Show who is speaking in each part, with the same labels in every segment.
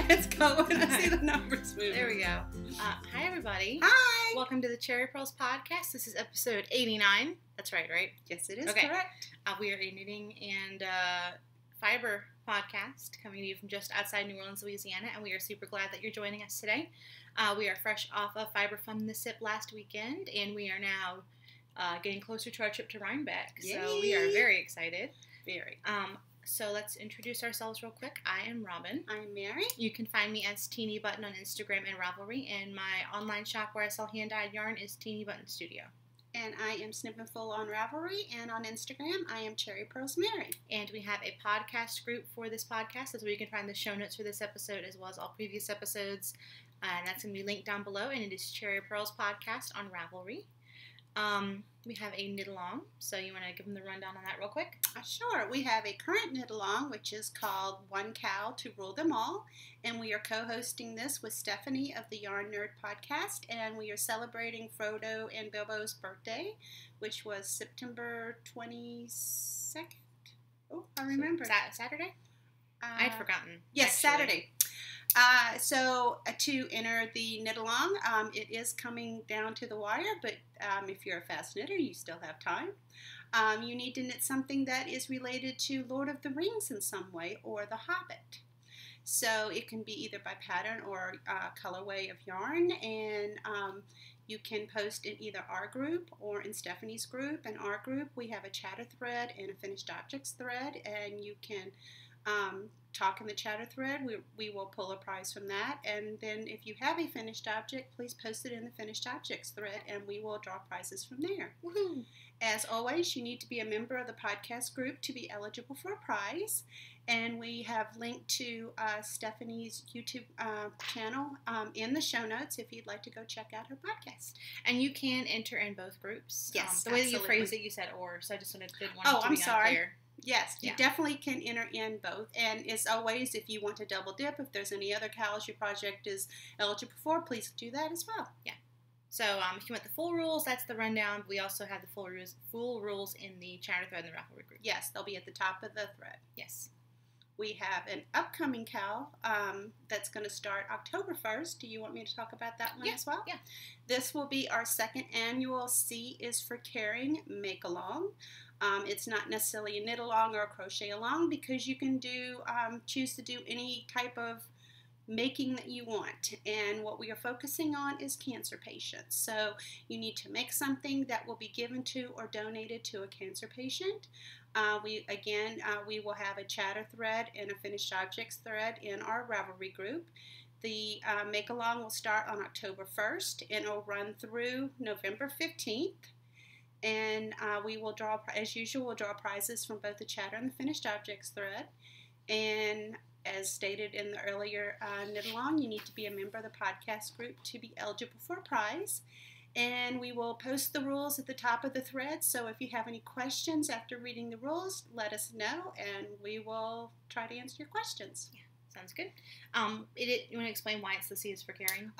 Speaker 1: it's going. I see the numbers moving.
Speaker 2: There we go. Hi, everybody.
Speaker 1: Hi.
Speaker 2: Welcome to the Cherry Purls podcast. This is episode 89. That's right?
Speaker 1: Yes, it is
Speaker 2: correct. We are a knitting and fiber podcast coming to you from just outside New Orleans, Louisiana, and we are super glad that you're joining us today. We are fresh off of Fiber Fun the Sip last weekend, and we are now getting closer to our trip to Rhinebeck.
Speaker 1: Yay.
Speaker 2: So we are very excited.
Speaker 1: Very.
Speaker 2: So let's introduce ourselves real quick. I am Robin.
Speaker 1: I'm Mary.
Speaker 2: You can find me as Teeny Button on Instagram and Ravelry, and my online shop where I sell hand-dyed yarn is Teeny Button Studio.
Speaker 1: And I am Snippinful on Ravelry, and on Instagram, I am Cherry Purls Mary.
Speaker 2: And we have a podcast group for this podcast. That's where you can find the show notes for this episode as well as all previous episodes. And that's going to be linked down below, and it is Cherry Purls Podcast on Ravelry. We have a knit-along, so you want to give them the rundown on that real quick?
Speaker 1: Sure. We have a current knit-along, which is called One Cow to Rule Them All, and we are co-hosting this with Stephanie of the Yarn Nerd Podcast, and we are celebrating Frodo and Bilbo's birthday, which was September 22nd. Oh, I remember.
Speaker 2: Saturday? I'd forgotten.
Speaker 1: Yes, actually. Saturday. To enter the knit-along, it is coming down to the wire, but if you're a fast knitter, you still have time. You need to knit something that is related to Lord of the Rings in some way, or The Hobbit. So it can be either by pattern or colorway of yarn, and you can post in either our group or in Stephanie's group. In our group, we have a chatter thread and a finished objects thread, and you can talk in the chatter thread. We will pull a prize from that, and then if you have a finished object, please post it in the finished objects thread, and we will draw prizes from there.
Speaker 2: Woohoo!
Speaker 1: As always, you need to be a member of the podcast group to be eligible for a prize, and we have linked to Stephanie's YouTube channel in the show notes if you'd like to go check out her podcast.
Speaker 2: And you can enter in both groups.
Speaker 1: Yes,
Speaker 2: the way that you
Speaker 1: absolutely.
Speaker 2: phrased it, you said or, so I just didn't want it to
Speaker 1: I'm
Speaker 2: be
Speaker 1: sorry.
Speaker 2: unclear.
Speaker 1: Yes, you
Speaker 2: Yeah.
Speaker 1: definitely can enter in both. And as always, if you want to double dip, if there's any other cows your project is eligible for, please do that as well.
Speaker 2: Yeah. So if you want the full rules, that's the rundown. We also have the full rules in the chatter thread in the Ravelry group.
Speaker 1: Yes, they'll be at the top of the thread.
Speaker 2: Yes.
Speaker 1: We have an upcoming cow that's going to start October 1st. Do you want me to talk about that one as well?
Speaker 2: Yeah.
Speaker 1: This will be our second annual C is for Caring make-along. It's not necessarily a knit-along or a crochet-along because you can do choose to do any type of making that you want. And what we are focusing on is cancer patients. So you need to make something that will be given to or donated to a cancer patient. We will have a chatter thread and a finished objects thread in our Ravelry group. The make-along will start on October 1st and it will run through November 15th. And we will draw, as usual, we'll draw prizes from both the chatter and the finished objects thread. And as stated in the earlier knit-along, you need to be a member of the podcast group to be eligible for a prize. And we will post the rules at the top of the thread. So if you have any questions after reading the rules, let us know, and we will try to answer your questions.
Speaker 2: Yeah. Sounds good. You want to explain why it's the C is for Caring?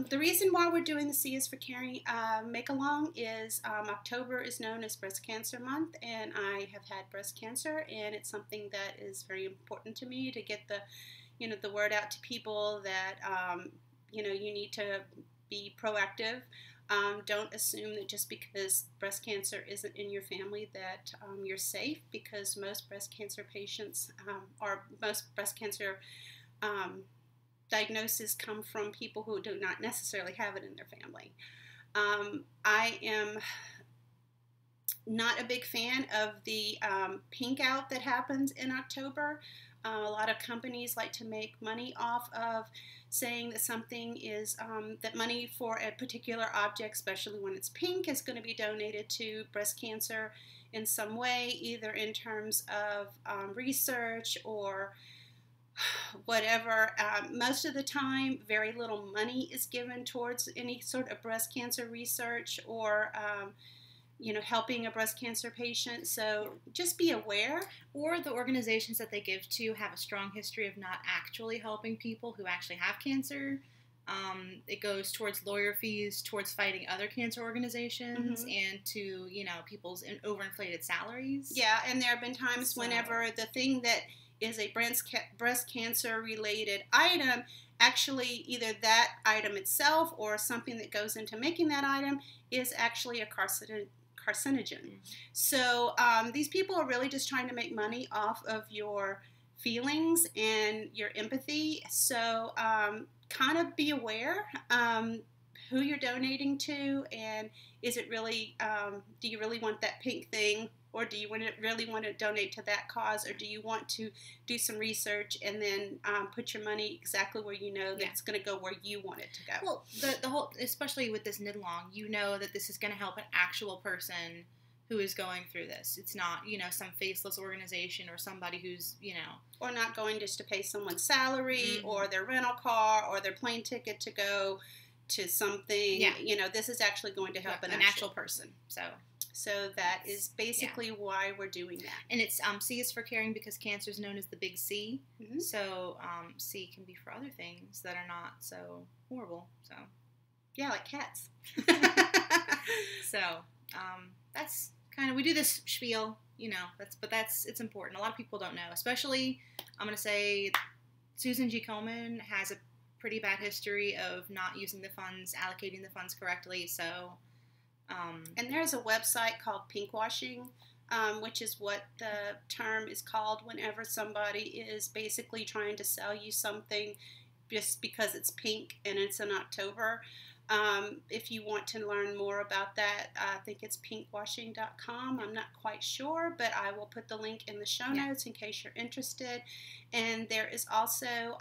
Speaker 1: The reason why we're doing the C is for Caring make-along is October is known as Breast Cancer Month, and I have had breast cancer, and it's something that is very important to me to get the word out to people that you need to be proactive. Don't assume that just because breast cancer isn't in your family that you're safe, because most breast cancer patients most breast cancer diagnoses come from people who do not necessarily have it in their family. I am not a big fan of the pink out that happens in October. A lot of companies like to make money off of saying that something is, that money for a particular object, especially when it's pink, is going to be donated to breast cancer in some way, either in terms of research or whatever. Most of the time, very little money is given towards any sort of breast cancer research or helping a breast cancer patient. So just be aware.
Speaker 2: Or the organizations that they give to have a strong history of not actually helping people who actually have cancer. It goes towards lawyer fees, towards fighting other cancer organizations, and to, people's overinflated salaries.
Speaker 1: Yeah, and there have been times whenever the thing that is a breast cancer related item, actually either that item itself or something that goes into making that item is actually a carcinogen.
Speaker 2: Mm-hmm.
Speaker 1: So these people are really just trying to make money off of your feelings and your empathy. So kind of be aware who you're donating to, and is it really, do you really want that pink thing, or do you really want to donate to that cause, or do you want to do some research and then put your money exactly where you know that it's going to go where you want it to go?
Speaker 2: Well, the whole, especially with this knit along, you know that this is going to help an actual person who is going through this. It's not, some faceless organization or somebody who's,
Speaker 1: or not going just to pay someone's salary or their rental car or their plane ticket to go to something.
Speaker 2: Yeah.
Speaker 1: This is actually going to help an actual person. So that is basically why we're doing that.
Speaker 2: And it's C is for caring because cancer is known as the big C. Mm-hmm. So C can be for other things that are not so horrible. So
Speaker 1: yeah, like cats.
Speaker 2: So that's kind of, we do this spiel, it's important. A lot of people don't know, especially I'm going to say Susan G. Komen has a pretty bad history of not using the funds, allocating the funds correctly. So
Speaker 1: and there's a website called pinkwashing, which is what the term is called whenever somebody is basically trying to sell you something just because it's pink and it's in October. If you want to learn more about that, I think it's pinkwashing.com. I'm not quite sure, but I will put the link in the show notes in case you're interested. And there is also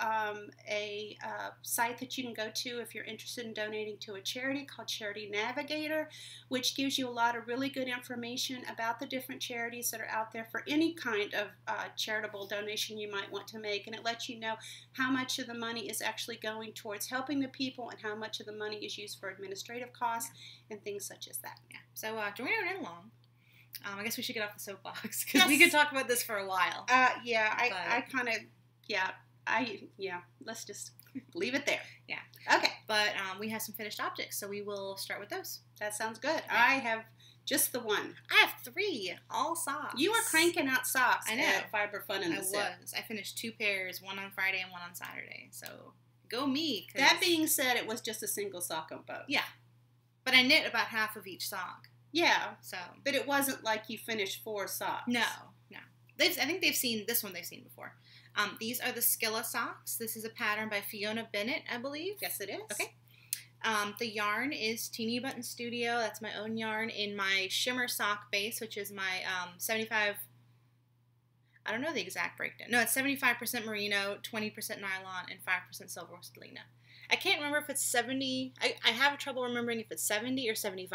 Speaker 1: a site that you can go to if you're interested in donating to a charity called Charity Navigator, which gives you a lot of really good information about the different charities that are out there for any kind of charitable donation you might want to make. And it lets you know how much of the money is actually going towards helping the people and how much of the money is used for administrative costs and things such as that.
Speaker 2: Yeah. So join our knit along. I guess we should get off the soapbox because we could talk about this for a while.
Speaker 1: Let's just leave it there.
Speaker 2: Yeah.
Speaker 1: Okay.
Speaker 2: But we have some finished objects, so we will start with those.
Speaker 1: That sounds good. Yeah. I have just the one.
Speaker 2: I have 3, all socks.
Speaker 1: You were cranking out socks.
Speaker 2: I know.
Speaker 1: At Fiber Fun in the Sip.
Speaker 2: I finished 2 pairs, one on Friday and one on Saturday. So go me.
Speaker 1: That being said, it was just a single sock on both.
Speaker 2: Yeah. But I knit about half of each sock.
Speaker 1: Yeah.
Speaker 2: So.
Speaker 1: But it wasn't like you finished 4 socks.
Speaker 2: No. I think they've seen this one. They've seen before. These are the Skilla socks. This is a pattern by Fiona Bennett, I believe.
Speaker 1: Yes, it is.
Speaker 2: Okay. The yarn is Teeny Button Studio. That's my own yarn in my shimmer sock base, which is my 75. I don't know the exact breakdown. No, it's 75% merino, 20% nylon, and 5% silver stellina. I can't remember if it's 70. I have trouble remembering if it's 70 or 75%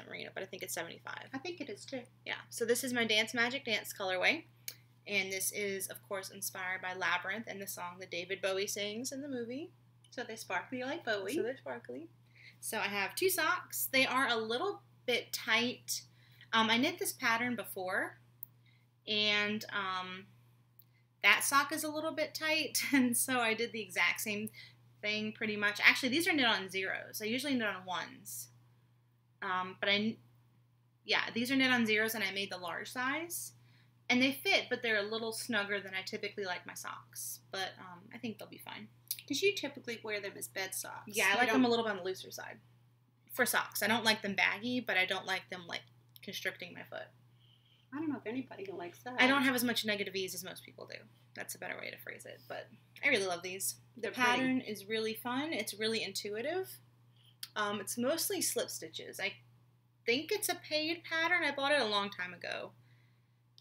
Speaker 2: merino, but I think it's 75.
Speaker 1: I think it is too.
Speaker 2: Yeah. So this is my Dance Magic Dance colorway. And this is, of course, inspired by Labyrinth and the song that David Bowie sings in the movie.
Speaker 1: So they sparkly like Bowie.
Speaker 2: So they're sparkly. So I have 2 socks. They are a little bit tight. I knit this pattern before. And that sock is a little bit tight. And so I did the exact same thing pretty much. Actually, these are knit on 0s. I usually knit on 1s. These are knit on 0s and I made the large size. And they fit, but they're a little snugger than I typically like my socks. But I think they'll be fine.
Speaker 1: Because you typically wear them as bed socks.
Speaker 2: Yeah, I like them a little bit on the looser side. For socks. I don't like them baggy, but I don't like them, constricting my foot.
Speaker 1: I don't know if anybody likes that.
Speaker 2: I don't have as much negative ease as most people do. That's a better way to phrase it. But I really love these. The pattern is really fun. It's really intuitive. It's mostly slip stitches. I think it's a paid pattern. I bought it a long time ago.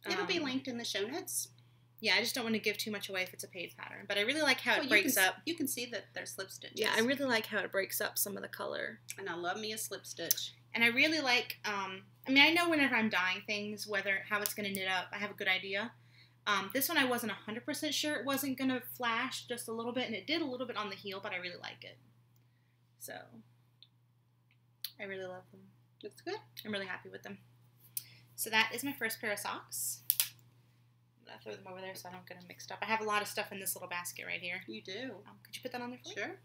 Speaker 1: It'll be linked in the show notes.
Speaker 2: Yeah, I just don't want to give too much away if it's a paid pattern. But I really like how it breaks up.
Speaker 1: You can see that they're slip stitches.
Speaker 2: Yeah, I really like how it breaks up some of the color.
Speaker 1: And I love me a slip stitch.
Speaker 2: And I really like, I know whenever I'm dyeing things, how it's going to knit up, I have a good idea. This one I wasn't 100% sure it wasn't going to flash just a little bit. And it did a little bit on the heel, but I really like it. So, I really love them.
Speaker 1: Looks good.
Speaker 2: I'm really happy with them. So that is my first pair of socks. I'm going to throw them over there so I don't get them mixed up. I have a lot of stuff in this little basket right here.
Speaker 1: You do.
Speaker 2: Could you put that on there for me?
Speaker 1: Sure.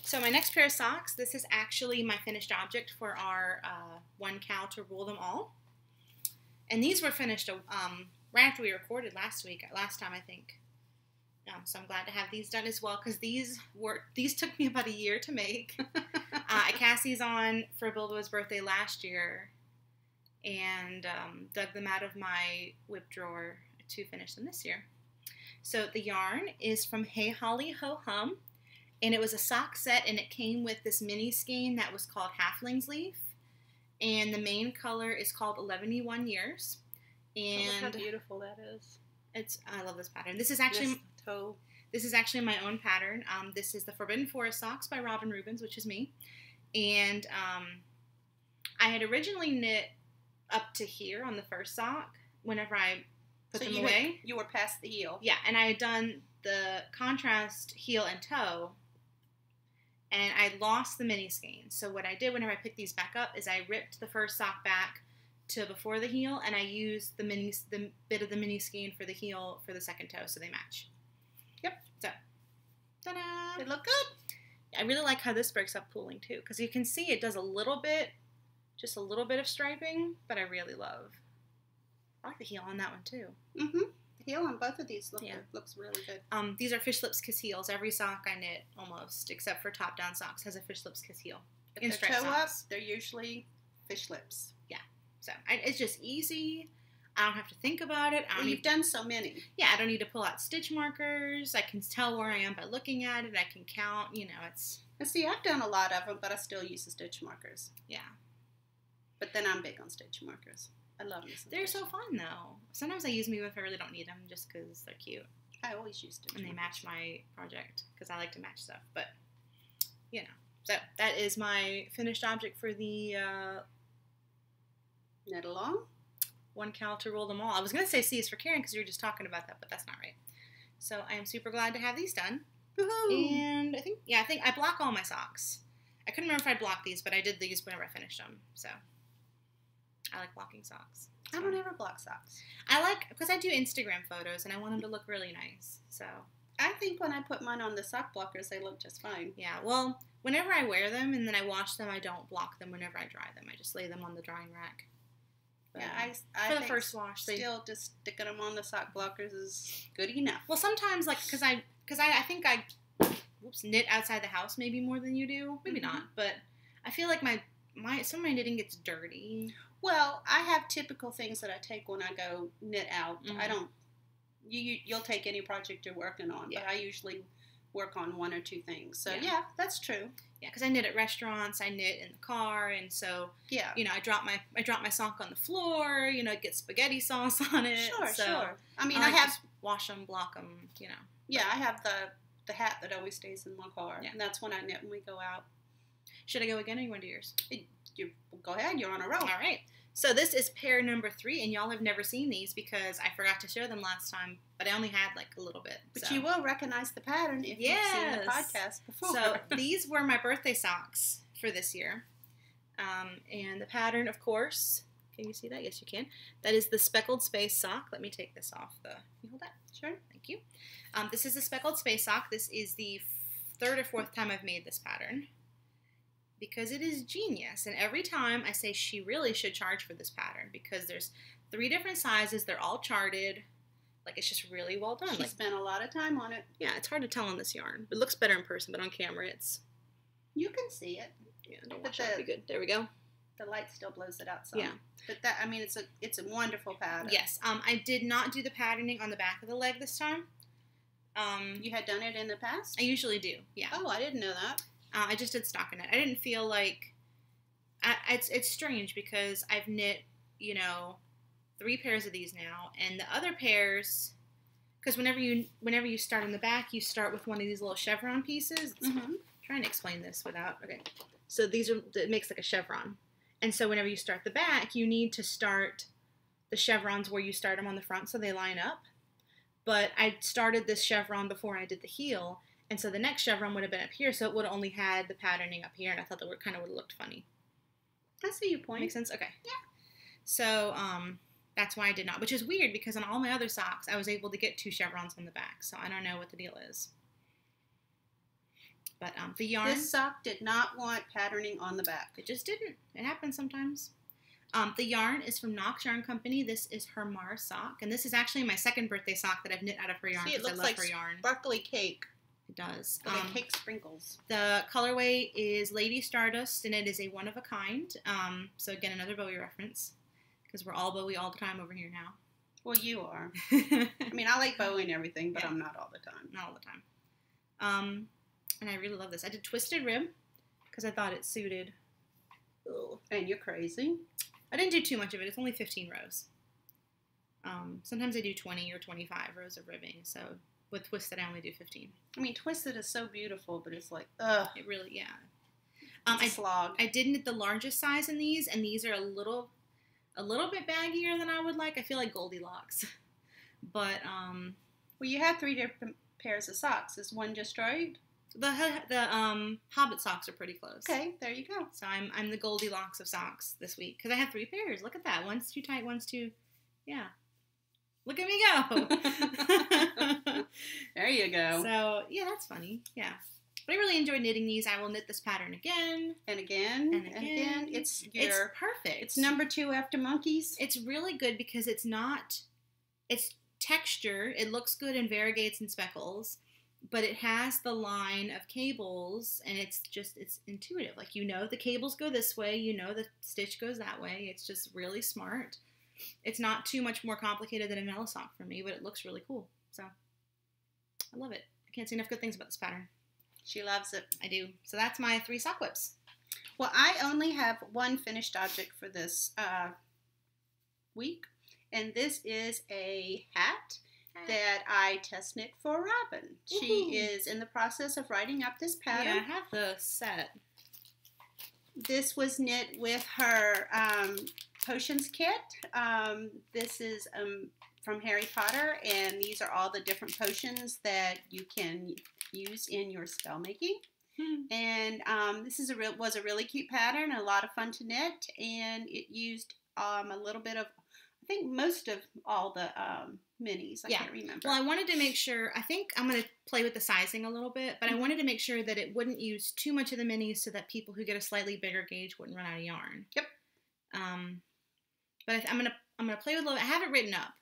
Speaker 2: So my next pair of socks, this is actually my finished object for our One Cow to Rule Them All. And these were finished right after we recorded last time, I think. So I'm glad to have these done as well, because these took me about a year to make. I cast these on for Bilbo's birthday last year, and dug them out of my whip drawer to finish them this year. So the yarn is from Hey Holly Ho Hum, and it was a sock set, and it came with this mini skein that was called Halfling's Leaf, and the main color is called 11 Years. And
Speaker 1: look how beautiful that is.
Speaker 2: I love this pattern. This is actually my own pattern. This is the Forbidden Forest Socks by Robin Rubens, which is me. And I had originally knit up to here on the first sock whenever I put them away.
Speaker 1: You were past the heel.
Speaker 2: Yeah, and I had done the contrast heel and toe, and I lost the mini skein. So what I did whenever I picked these back up is I ripped the first sock back to before the heel, and I used the bit of the mini skein for the heel for the second toe, so they match. Yep. So, ta-da!
Speaker 1: They look good.
Speaker 2: I really like how this breaks up pooling too, because you can see it does just a little bit of striping, but I really love. I like the heel on that one too.
Speaker 1: Mm-hmm. The heel on both of these looks really good.
Speaker 2: These are fish lips kiss heels. Every sock I knit almost, except for top down socks, has a fish lips kiss heel.
Speaker 1: If they're toe up, they're usually fish lips.
Speaker 2: Yeah. So it's just easy. I don't have to think about it.
Speaker 1: You've done so many.
Speaker 2: Yeah, I don't need to pull out stitch markers. I can tell where I am by looking at it. I can count. It's.
Speaker 1: And see, I've done a lot of them, but I still use the stitch markers.
Speaker 2: Yeah.
Speaker 1: But then I'm big on stitch markers. I love them.
Speaker 2: They're so fun, though. Sometimes I use them even if I really don't need them, just because they're cute.
Speaker 1: I always use stitch markers.
Speaker 2: And they match my project, because I like to match stuff. But, So, that is my finished object for the...
Speaker 1: knit along.
Speaker 2: One cow to rule them all. I was going to say C is for Karen, because you were just talking about that, but that's not right. So, I am super glad to have these done.
Speaker 1: Woohoo!
Speaker 2: And I think I block all my socks. I couldn't remember if I blocked these, but I did these whenever I finished them. So, I like blocking socks.
Speaker 1: I don't ever block socks.
Speaker 2: Because I do Instagram photos, and I want them to look really nice. So,
Speaker 1: I think when I put mine on the sock blockers, they look just fine.
Speaker 2: Yeah, well, whenever I wear them and then I wash them, I don't block them whenever I dry them. I just lay them on the drying rack. But,
Speaker 1: yeah, I
Speaker 2: for
Speaker 1: think
Speaker 2: the first wash,
Speaker 1: still just sticking them on the sock blockers is good enough.
Speaker 2: Well, sometimes, because I think I knit outside the house maybe more than you do. Maybe not, but I feel like some of my knitting gets dirty.
Speaker 1: Well, I have typical things that I take when I go knit out. Mm-hmm. I don't. You'll take any project you're working on, but I usually work on one or two things. So yeah that's true. Yeah, because I knit at restaurants, I knit in the car, and so I drop my sock on the floor. Get spaghetti sauce on it. Sure. I mean, I have to wash them, block them. Yeah, I have the hat that always stays in my car, and that's when I knit when we go out. Should I go again, or you want to do yours? You go ahead. You're on a roll. All right. So this is pair number 3, and y'all have never seen these because I forgot to show them last time, but I only had a little bit. But you will recognize the pattern if you've seen the podcast before. So these were my birthday socks for this year. And the pattern, of course, can you see that? Yes, you can. That is the Speckled Space sock. Let me take this off Can you hold that? Sure. Thank you. This is the Speckled Space sock. This is the 3rd or 4th time I've made this pattern, because it is genius. And every time I say she really should charge for this pattern, because there's 3 different sizes. They're all charted. It's just really well done. She spent a lot of time on it. Yeah, it's hard to tell on this yarn. It looks better in person, but on camera you can see it. Yeah, don't watch that. Be good. There we go. The light still blows it out some. Yeah. But it's a wonderful pattern. Yes. I did not do the patterning on the back of the leg this time. You had done it in the past? I usually do, yeah. Oh, I didn't know that. I just did stockinette. I didn't feel like... It's strange because I've knit, 3 pairs of these now, and the other pairs... Because whenever you start in the back, you start with one of these little chevron pieces. I'm trying to explain this without... Okay. So it makes like a chevron. And so whenever you start the back, you need to start the chevrons where you start them on the front so they line up. But I started this chevron before I did the heel, and so the next chevron would have been up here, so it would have only had the patterning up here, and I thought that kind of would have looked funny. I see your point. Makes sense? Okay. Yeah. So, that's why I did not, which is weird, because on all my other socks, I was able to get 2 chevrons on the back, so I don't know what the deal is. But, the yarn... This sock did not want patterning on the back. It just didn't. It happens sometimes.
Speaker 2: The yarn is from Knox Yarn Company. This is her Mars sock, and this is actually my second birthday sock that I've knit out of her yarn.
Speaker 1: See, it looks
Speaker 2: I love
Speaker 1: like
Speaker 2: her yarn.
Speaker 1: sparkly cake.
Speaker 2: It does.
Speaker 1: Like cake sprinkles.
Speaker 2: The colorway is Lady Stardust, and it is a one of a kind. So again, another Bowie reference, because we're all Bowie all the time over here now.
Speaker 1: Well, you are. I mean, I like Bowie and everything, but yeah. I'm not all the time.
Speaker 2: Not all the time. And I really love this. I did twisted rib because I thought it suited.
Speaker 1: Ugh. And you're crazy.
Speaker 2: I didn't do too much of it. It's only 15 rows. Sometimes I do 20 or 25 rows of ribbing. So with twisted, I only do 15.
Speaker 1: I mean, twisted is so beautiful, but it's like, ugh.
Speaker 2: It really, yeah.
Speaker 1: It's a slog.
Speaker 2: I did knit the largest size in these, and these are a little bit baggier than I would like. I feel like Golidlocks. But,
Speaker 1: well, you had 3 different pairs of socks. Is one just right?
Speaker 2: The Hobbit socks are pretty close.
Speaker 1: Okay, there you go.
Speaker 2: So I'm the Golidlocks of socks this week because I have 3 pairs. Look at that. One's too tight, one's too, yeah. Look at me go.
Speaker 1: There you go.
Speaker 2: So yeah, that's funny. Yeah, but I really enjoyed knitting these. I will knit this pattern again
Speaker 1: and again and again. It's
Speaker 2: perfect.
Speaker 1: It's number 2 after monkeys.
Speaker 2: It's really good because it's texture. It looks good in variegates and speckles. But it has the line of cables, and it's intuitive. Like, the cables go this way, the stitch goes that way. It's just really smart. It's not too much more complicated than a vanilla sock for me, but it looks really cool. So, I love it. I can't say enough good things about this pattern.
Speaker 1: She loves it.
Speaker 2: I do. So that's my 3 sock whips.
Speaker 1: Well, I only have one finished object for this week, and this is a hat that I test knit for Robin. Woo-hoo. She is in the process of writing up this pattern.
Speaker 2: Yeah, I have the set.
Speaker 1: This was knit with her potions kit. This is from Harry Potter, and these are all the different potions that you can use in your spell making. And this is was a really cute pattern, a lot of fun to knit, and it used a little bit of, I think most of all the minis. I can't remember.
Speaker 2: Well, I wanted to make sure, I think I'm going to play with the sizing a little bit, but I wanted to make sure that it wouldn't use too much of the minis so that people who get a slightly bigger gauge wouldn't run out of yarn.
Speaker 1: Yep.
Speaker 2: But I'm gonna play with a little. I have it written up,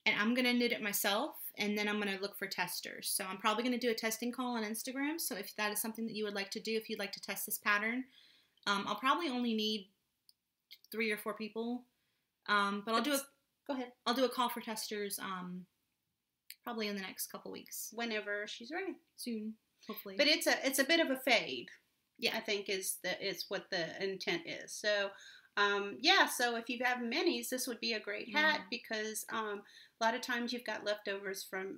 Speaker 2: and I'm gonna knit it myself, and then I'm gonna look for testers. So I'm probably gonna do a testing call on Instagram. So if that is something that you would like to do, if you'd like to test this pattern, I'll probably only need 3 or 4 people. But I'll do a. Go ahead. I'll do a call for testers. Probably in the next couple weeks.
Speaker 1: Whenever she's ready.
Speaker 2: Soon, hopefully.
Speaker 1: But it's a bit of a fade.
Speaker 2: Yeah,
Speaker 1: I think is what the intent is. So, so if you have minis, this would be a great hat because a lot of times you've got leftovers from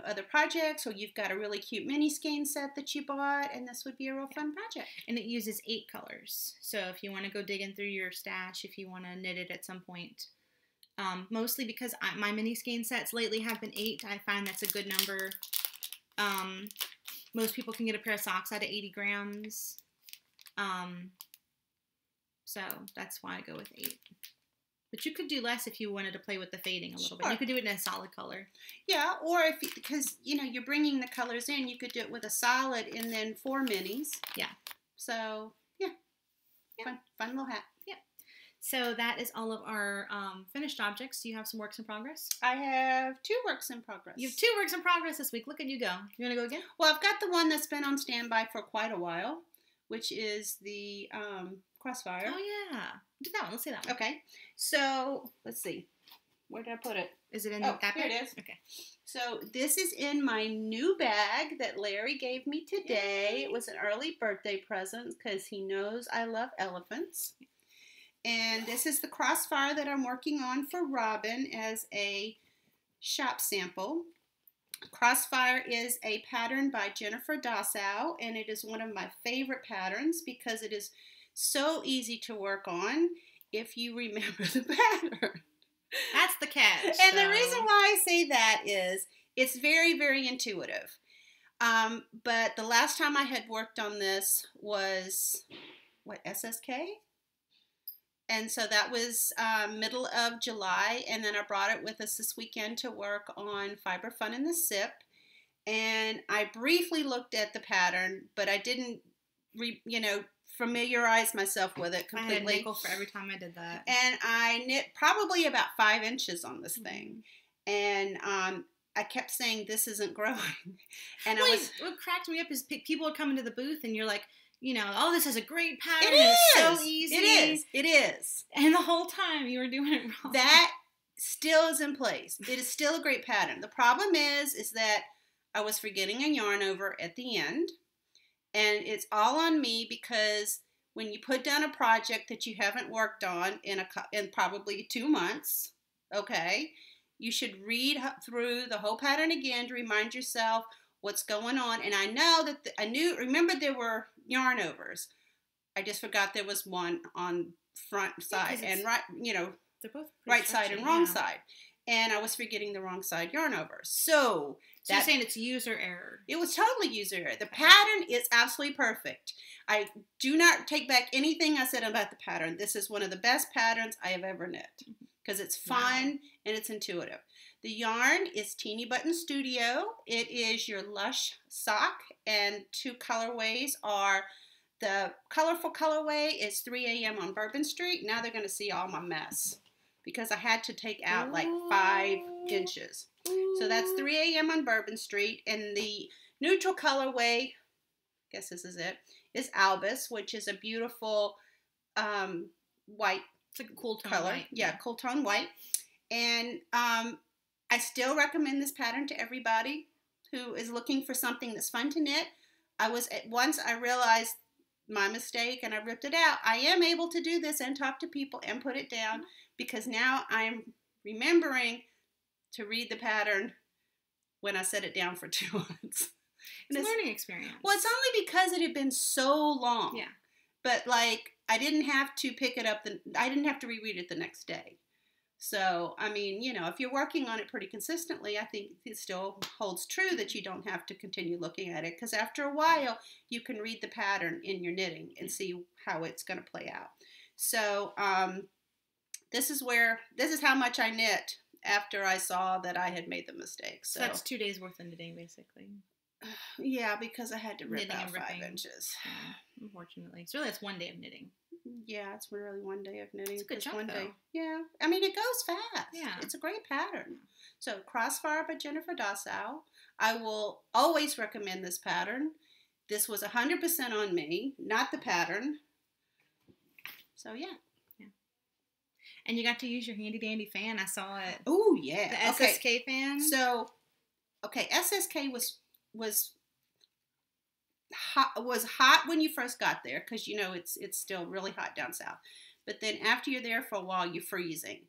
Speaker 1: other projects, or you've got a really cute mini skein set that you bought, and this would be a real fun project.
Speaker 2: And it uses 8 colors. So if you want to go digging through your stash, if you want to knit it at some point, mostly because my mini skein sets lately have been 8. I find that's a good number. Most people can get a pair of socks out of 80 grams. So that's why I go with 8. But you could do less if you wanted to play with the fading a little bit. You could do it in a solid color. Yeah, or because you're bringing the colors in, you could do it with a solid and then 4 minis. Yeah. So, yeah. Fun little hat. Yeah. So that is all of our finished objects. Do you have some works in progress? I have 2 works in progress. You have 2 works in progress this week. Look at you go. You want to go again? Well, I've got the one that's been on standby for quite a while, which is the Crossfire. Oh, yeah. Do that one. Let's see that one. Okay. So, let's see. Where did I put it? Is it in that bag? Here it is. Okay. So, this is in my new bag that Larry gave me today. Yay. It was an early birthday present because he knows I love elephants. And this is the Crossfire that I'm working on for Robin as a shop sample. Crossfire is a pattern by Jennifer Dossow, and it is one of my favorite patterns because it is so easy to work on if you remember the pattern. That's the catch. And the reason why I say that is it's very, very intuitive. But the last time I had worked on this was, SSK? And so that was middle of July, and then I brought it with us this weekend to work on Fiber Fun in the SIP. And I briefly looked at the pattern, but I didn't,
Speaker 1: familiarize myself with it completely.
Speaker 2: I had a nickel for every time I did that.
Speaker 1: And I knit probably about 5 inches on this thing. And I kept saying, this isn't growing. And
Speaker 2: what cracked me up is people would come into the booth and you're like, you know, oh, this is a great pattern.
Speaker 1: It is.
Speaker 2: It's so easy.
Speaker 1: It is.
Speaker 2: And the whole time you were doing it wrong.
Speaker 1: That still is in place. It is still a great pattern. The problem is that I was forgetting a yarn over at the end. And it's all on me because when you put down a project that you haven't worked on in probably 2 months, okay, you should read through the whole pattern again to remind yourself what's going on. And I know that remember there were yarn overs. I just forgot there was one on front side and right, you know,
Speaker 2: they're both
Speaker 1: right side and wrong side. And I was forgetting the wrong side yarn over. So
Speaker 2: you're saying it's user error.
Speaker 1: It was totally user error. The pattern is absolutely perfect. I do not take back anything I said about the pattern. This is one of the best patterns I have ever knit because it's fun and it's intuitive. The yarn is Teeny Button Studio. It is your Lush sock, and 2 colorways are the colorful colorway is 3 a.m. on Bourbon Street. Now they're going to see all my mess because I had to take out like 5 inches. So that's 3 a.m. on Bourbon Street. And the neutral colorway, I guess this is it, is Albus, which is a beautiful white.
Speaker 2: It's like a cool tone
Speaker 1: color.
Speaker 2: white.
Speaker 1: Yeah, cool tone white. And I still recommend this pattern to everybody who is looking for something that's fun to knit. Once I realized my mistake and I ripped it out, I am able to do this and talk to people and put it down because now I'm remembering to read the pattern when I set it down for 2 months.
Speaker 2: It's a learning experience.
Speaker 1: Well, it's only because it had been so long.
Speaker 2: Yeah.
Speaker 1: But like, I didn't have to pick it up. I didn't have to reread it the next day. So, I mean, you know, if you're working on it pretty consistently, I think it still holds true that you don't have to continue looking at it. Because after a while, you can read the pattern in your knitting and see how it's going to play out. So, this is how much I knit after I saw that I had made the mistake. So
Speaker 2: that's 2 days worth of knitting, basically.
Speaker 1: Yeah, because I had to rip
Speaker 2: Knitting
Speaker 1: out
Speaker 2: and
Speaker 1: 5
Speaker 2: ripping.
Speaker 1: inches.
Speaker 2: Yeah, unfortunately. So really, that's 1 day of knitting.
Speaker 1: Yeah, it's really 1 day of knitting.
Speaker 2: It's a good chunk,
Speaker 1: one
Speaker 2: though.
Speaker 1: day. Yeah, I mean, it goes fast.
Speaker 2: Yeah.
Speaker 1: It's a great pattern. So, Crossfire by Jennifer Dossow. I will always recommend this pattern. This was 100% on me, not the pattern. So, yeah.
Speaker 2: And you got to use your handy dandy fan. I saw it.
Speaker 1: Oh, yeah.
Speaker 2: The SSK fan.
Speaker 1: So, okay, SSK was hot when you first got there because you know it's still really hot down south. But then after you're there for a while, you're freezing.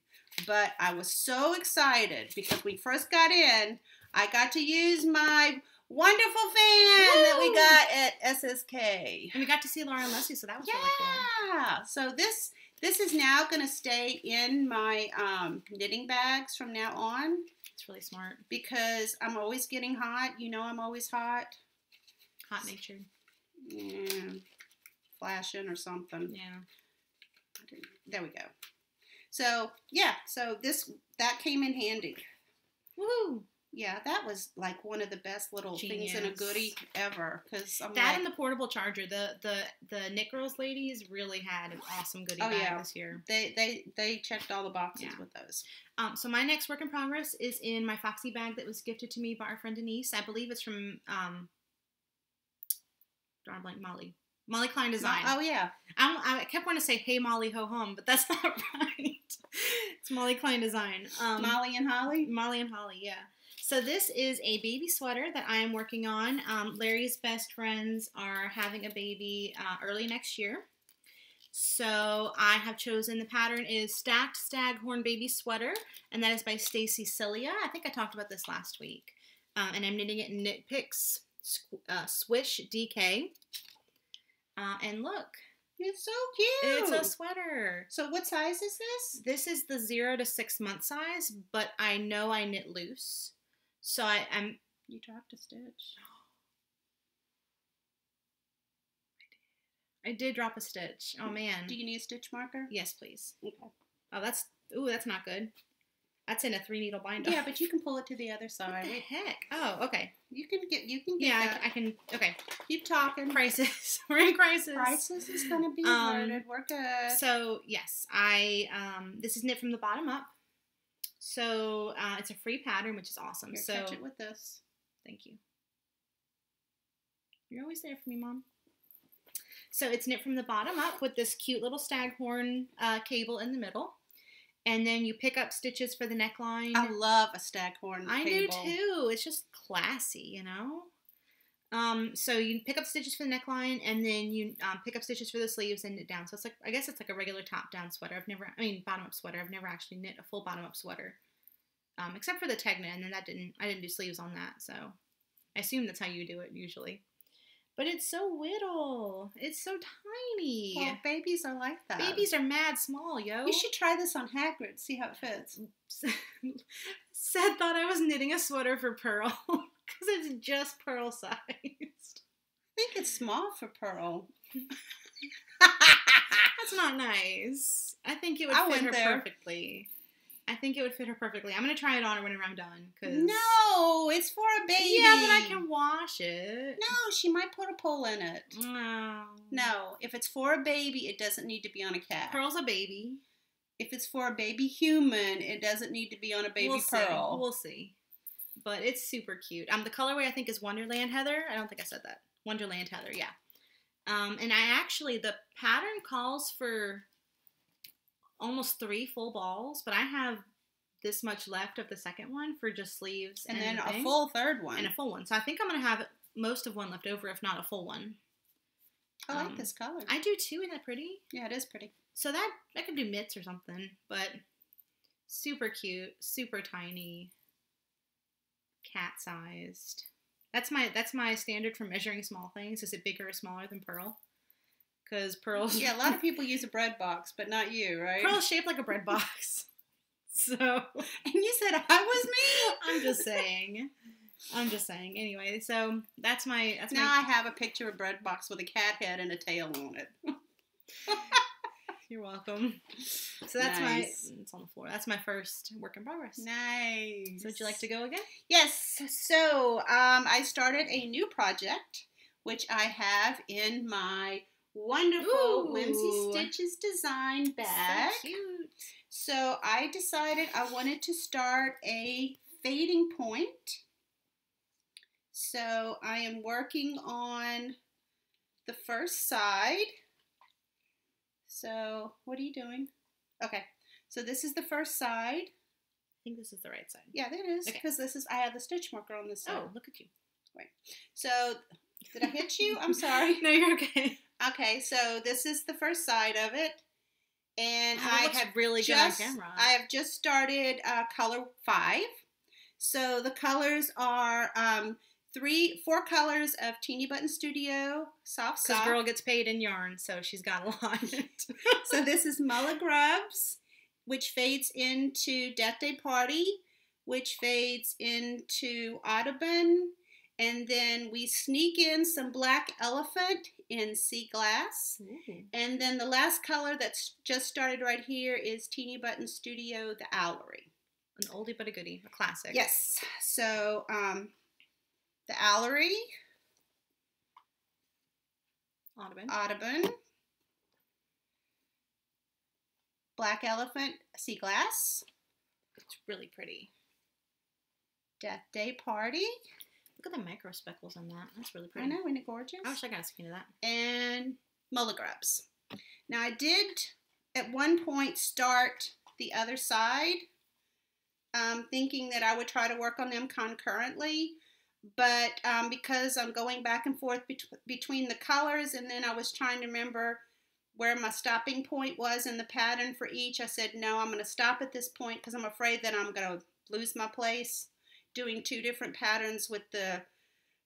Speaker 1: But I was so excited because we first got in, I got to use my wonderful fan that we got at SSK.
Speaker 2: And we got to see Laura and Leslie, so that was really cool.
Speaker 1: Yeah. So this is now going to stay in my knitting bags from now on.
Speaker 2: It's really smart.
Speaker 1: Because I'm always getting hot. You know I'm always hot.
Speaker 2: Hot-natured.
Speaker 1: Yeah. Flashing or something.
Speaker 2: Yeah.
Speaker 1: There we go. So, yeah. So that came in handy.
Speaker 2: Woohoo!
Speaker 1: Yeah, that was like one of the best little things in a goodie ever. Cause
Speaker 2: and the portable charger. The Knit Girls ladies really had an awesome goodie bag this year.
Speaker 1: They checked all the boxes with those.
Speaker 2: So my next work in progress is in my Foxy bag that was gifted to me by our friend Denise. I believe it's from Molly Klein Design.
Speaker 1: Oh yeah.
Speaker 2: I kept wanting to say "Hey Molly, ho hum," but that's not right. It's Molly Klein Design.
Speaker 1: Molly and Holly.
Speaker 2: Molly and Holly, yeah. So this is a baby sweater that I am working on. Larry's best friends are having a baby early next year. So I have chosen, the pattern is Stacked Staghorn Baby Sweater, and that is by Stacy Cilia. I think I talked about this last week. And I'm knitting it in Knit Picks Swish DK. And look.
Speaker 1: It's so cute.
Speaker 2: It's a sweater.
Speaker 1: So what size is this?
Speaker 2: This is the 0 to 6 month size, but I know I knit loose. So I'm...
Speaker 1: You dropped a stitch.
Speaker 2: I did drop a stitch. Oh, man.
Speaker 1: Do you need a stitch marker?
Speaker 2: Yes, please.
Speaker 1: Okay.
Speaker 2: Oh, that's not good. That's in a 3-needle binder.
Speaker 1: Yeah, but you can pull it to the other side.
Speaker 2: What the heck? Oh, okay.
Speaker 1: You can get
Speaker 2: Yeah,
Speaker 1: that.
Speaker 2: I can. Okay.
Speaker 1: Keep talking.
Speaker 2: Crisis. We're in crisis.
Speaker 1: Crisis is going to be averted. We're good.
Speaker 2: So, yes, this is knit from the bottom up. So, it's a free pattern, which is awesome.
Speaker 1: Here,
Speaker 2: so
Speaker 1: catch it with this.
Speaker 2: Thank you. You're always there for me, Mom. So, it's knit from the bottom up with this cute little Staghorn cable in the middle. And then you pick up stitches for the neckline.
Speaker 1: I love a Staghorn cable.
Speaker 2: I do too. It's just classy, you know? So you pick up stitches for the neckline, and then you pick up stitches for the sleeves and knit down. So it's like, I guess it's like a regular top-down sweater. Bottom-up sweater. I've never actually knit a full bottom-up sweater. Except for the Tegna, and then I didn't do sleeves on that, so I assume that's how you do it usually. But it's so little. It's so tiny.
Speaker 1: Well, babies are like that.
Speaker 2: Babies are mad small, yo.
Speaker 1: You should try this on Hagrid, see how it fits.
Speaker 2: Said thought I was knitting a sweater for Pearl, because it's just Pearl sized.
Speaker 1: I think it's small for Pearl.
Speaker 2: That's not nice. I think it would fit her perfectly. I think it would fit her perfectly. I'm going to try it on her whenever I'm done.
Speaker 1: No, it's for a baby.
Speaker 2: Yeah, but I can wash it.
Speaker 1: No, she might put a pull in it.
Speaker 2: No.
Speaker 1: No, if it's for a baby, it doesn't need to be on a cat.
Speaker 2: Pearl's a baby.
Speaker 1: If it's for a baby human, it doesn't need to be on a baby Pearl.
Speaker 2: We'll see. But it's super cute. The colorway I think is Wonderland Heather. I don't think I said that. Wonderland Heather, yeah. And the pattern calls for almost 3 full balls, but I have this much left of the second one for just sleeves
Speaker 1: and then a full third one.
Speaker 2: And a full one. So I think I'm going to have most of one left over, if not a full one.
Speaker 1: I like this color.
Speaker 2: I do too. Isn't that pretty?
Speaker 1: Yeah, it is pretty.
Speaker 2: So that I could do mitts or something, but super cute, super tiny, cat-sized. That's my standard for measuring small things. Is it bigger or smaller than Pearl? Because Pearl's...
Speaker 1: Yeah, a lot of people use a bread box, but not you, right?
Speaker 2: Pearl's shaped like a bread box. So...
Speaker 1: And you said I was me?
Speaker 2: I'm just saying. Anyway, so that's my...
Speaker 1: I have a picture of a bread box with a cat head and a tail on it.
Speaker 2: You're welcome. So that's nice. It's on the floor. That's my first work in progress.
Speaker 1: Nice.
Speaker 2: So would you like to go again?
Speaker 1: Yes. So I started a new project, which I have in my wonderful Whimsy Stitches design bag.
Speaker 2: So cute.
Speaker 1: So I decided I wanted to start a fading point. So I am working on the first side. So what are you doing? Okay. So this is the first side.
Speaker 2: I think this is the right side.
Speaker 1: Yeah, it is. Because I have the stitch marker on this side.
Speaker 2: Oh, look at you.
Speaker 1: Wait. So did I hit you? I'm sorry.
Speaker 2: No, you're okay.
Speaker 1: Okay, so this is the first side of it, and
Speaker 2: I have really good on camera.
Speaker 1: I have just started color 5. So the colors are 4 colors of Teeny Button Studio soft sock.
Speaker 2: Because girl gets paid in yarn, so she's got a lot.
Speaker 1: So this is Mulla Grubs, which fades into Death Day Party, which fades into Audubon. And then we sneak in some Black Elephant in Sea Glass. Ooh. And then the last color that's just started right here is Teeny Button Studio, the Owlery.
Speaker 2: An oldie but a goodie, a classic.
Speaker 1: Yes. So the Owlery. Audubon. Black Elephant, Sea Glass.
Speaker 2: It's really pretty.
Speaker 1: Death Day Party.
Speaker 2: Look at the micro speckles on that. That's really pretty.
Speaker 1: I know, isn't it gorgeous?
Speaker 2: I wish I got a skein of that.
Speaker 1: And Mulla Grubs. Now I did at one point start the other side, thinking that I would try to work on them concurrently, but because I'm going back and forth between the colors, and then I was trying to remember where my stopping point was in the pattern for each, I said, no, I'm going to stop at this point because I'm afraid that I'm going to lose my place doing 2 different patterns with the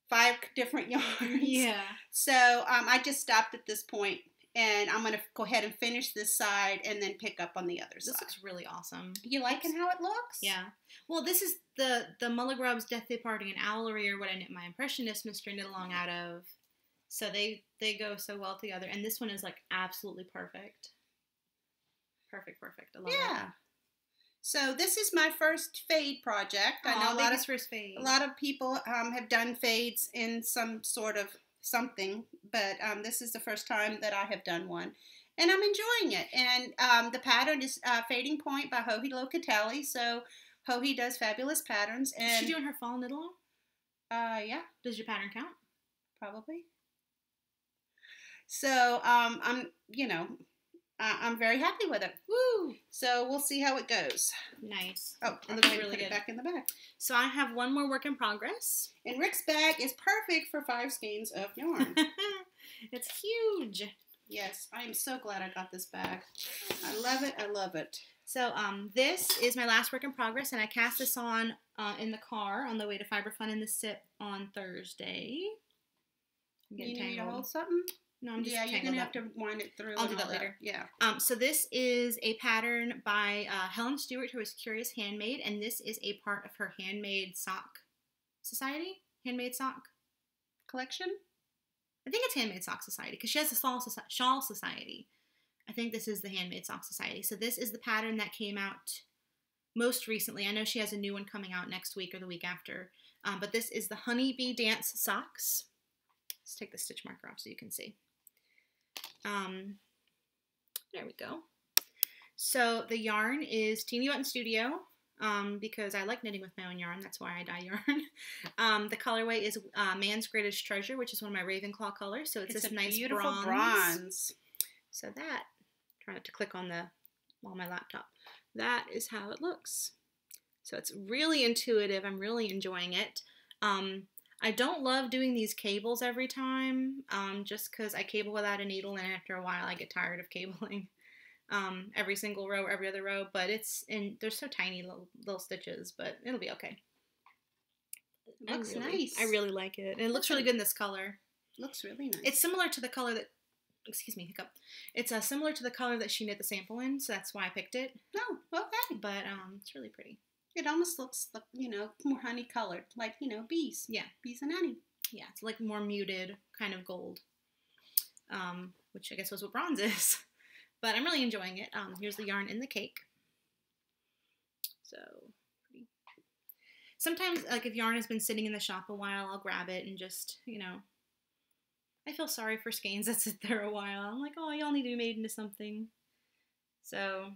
Speaker 1: 5 different yarns.
Speaker 2: Yeah.
Speaker 1: So I just stopped at this point, and I'm going to go ahead and finish this side and then pick up on the other side.
Speaker 2: This looks really awesome.
Speaker 1: You liking how it looks?
Speaker 2: Yeah. Well, this is the Mulla Grubs, Death Day Party, and Owlery are what I knit my Impressionist mystery knit along out of. So they go so well together. And this one is like absolutely perfect. Perfect. I love it.
Speaker 1: Yeah. So this is my first fade project. I know a lot of people have done fades in some sort of something, but this is the first time that I have done one, and I'm enjoying it. And the pattern is Fading Point by Hohi Locatelli. So Hohi does fabulous patterns. And
Speaker 2: is she doing her fall knit along?
Speaker 1: Yeah.
Speaker 2: Does your pattern count?
Speaker 1: Probably. So I'm very happy with it.
Speaker 2: Woo!
Speaker 1: So we'll see how it goes.
Speaker 2: Nice.
Speaker 1: Oh, it looks really good. Put it back in the bag.
Speaker 2: So I have one more work in progress.
Speaker 1: And Rick's bag is perfect for 5 skeins of yarn.
Speaker 2: It's huge.
Speaker 1: Yes, I am so glad I got this bag. I love it. I love it.
Speaker 2: So this is my last work in progress, and I cast this on in the car on the way to Fiber Fun in the SIP on Thursday.
Speaker 1: You need to hold something?
Speaker 2: No, I'm just
Speaker 1: you're going to have to wind it through.
Speaker 2: I'll do that later.
Speaker 1: Yeah.
Speaker 2: So this is a pattern by Helen Stewart, who is Curious Handmade, and this is a part of her Handmade Sock Society? Handmade Sock
Speaker 1: Collection?
Speaker 2: I think it's Handmade Sock Society, because she has a Shawl Society. I think this is the Handmade Sock Society. So this is the pattern that came out most recently. I know she has a new one coming out next week or the week after. But this is the Honeybee Dance Socks. Let's take the stitch marker off so you can see. There we go. So the yarn is Teeny Button Studio, because I like knitting with my own yarn. That's why I dye yarn. The colorway is Man's Greatest Treasure, which is one of my Ravenclaw colors. So it's this nice beautiful bronze. So that, try not to click on my laptop. That is how it looks. So it's really intuitive. I'm really enjoying it. I don't love doing these cables every time, just because I cable without a needle, and after a while I get tired of cabling every single row, every other row, but they're so tiny little stitches, but it'll be okay.
Speaker 1: It looks nice.
Speaker 2: I really like it, and it looks really good in this color.
Speaker 1: Looks really nice.
Speaker 2: It's similar to the color that, excuse me, hiccup. It's similar to the color that she knit the sample in, so that's why I picked it.
Speaker 1: Oh, okay.
Speaker 2: But it's really pretty.
Speaker 1: It almost looks like, more honey colored, like, bees.
Speaker 2: Yeah.
Speaker 1: Bees and honey.
Speaker 2: Yeah, it's like more muted kind of gold, which I guess was what bronze is. But I'm really enjoying it. Here's the yarn in the cake. So, pretty. Sometimes, like, if yarn has been sitting in the shop a while, I'll grab it and just, I feel sorry for skeins that sit there a while. I'm like, oh, y'all need to be made into something. So...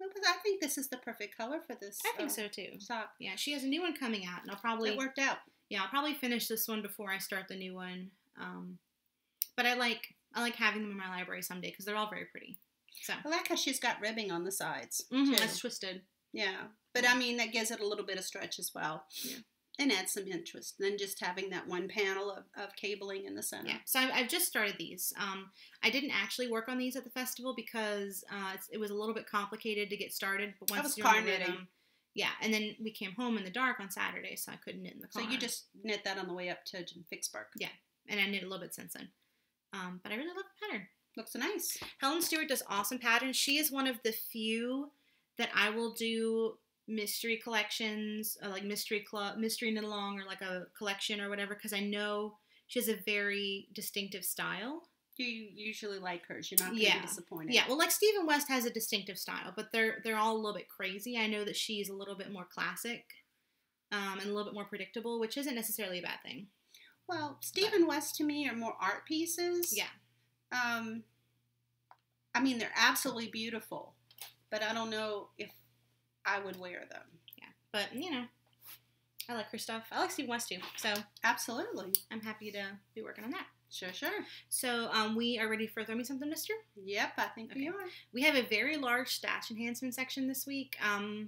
Speaker 1: I think this is the perfect color for this.
Speaker 2: I think so too.
Speaker 1: Sock.
Speaker 2: Yeah, she has a new one coming out, and
Speaker 1: It worked out.
Speaker 2: Yeah, I'll probably finish this one before I start the new one. But I like having them in my library someday because they're all very pretty. So
Speaker 1: I like how she's got ribbing on the sides.
Speaker 2: Mm-hmm, that's twisted.
Speaker 1: Yeah, but I mean that gives it a little bit of stretch as well.
Speaker 2: Yeah. And
Speaker 1: adds some interest than just having that one panel of cabling in the center.
Speaker 2: Yeah, so I've just started these. I didn't actually work on these at the festival because it was a little bit complicated to get started. But once you knit them, yeah, and then we came home in the dark on Saturday, so I couldn't knit in the car.
Speaker 1: So you just knit that on the way up to Vicksburg.
Speaker 2: Yeah, and I knit a little bit since then. But I really love the pattern.
Speaker 1: Looks nice.
Speaker 2: Helen Stewart does awesome patterns. She is one of the few that I will do mystery collections, like mystery knit along, or like a collection or whatever, because I know she has a very distinctive style.
Speaker 1: You usually like hers. You're not going to be disappointed.
Speaker 2: Yeah, well, like Stephen West has a distinctive style, but they're all a little bit crazy. I know that she's a little bit more classic and a little bit more predictable, which isn't necessarily a bad thing.
Speaker 1: Well, Stephen West to me are more art pieces.
Speaker 2: Yeah.
Speaker 1: I mean, they're absolutely beautiful, but I don't know if I would wear them.
Speaker 2: Yeah, but, I like her stuff. I like Stephen West, too, so.
Speaker 1: Absolutely.
Speaker 2: I'm happy to be working on that.
Speaker 1: Sure.
Speaker 2: So, we are ready for Throw Me Something, Mister?
Speaker 1: Yep, I think we are.
Speaker 2: We have a very large stash enhancement section this week.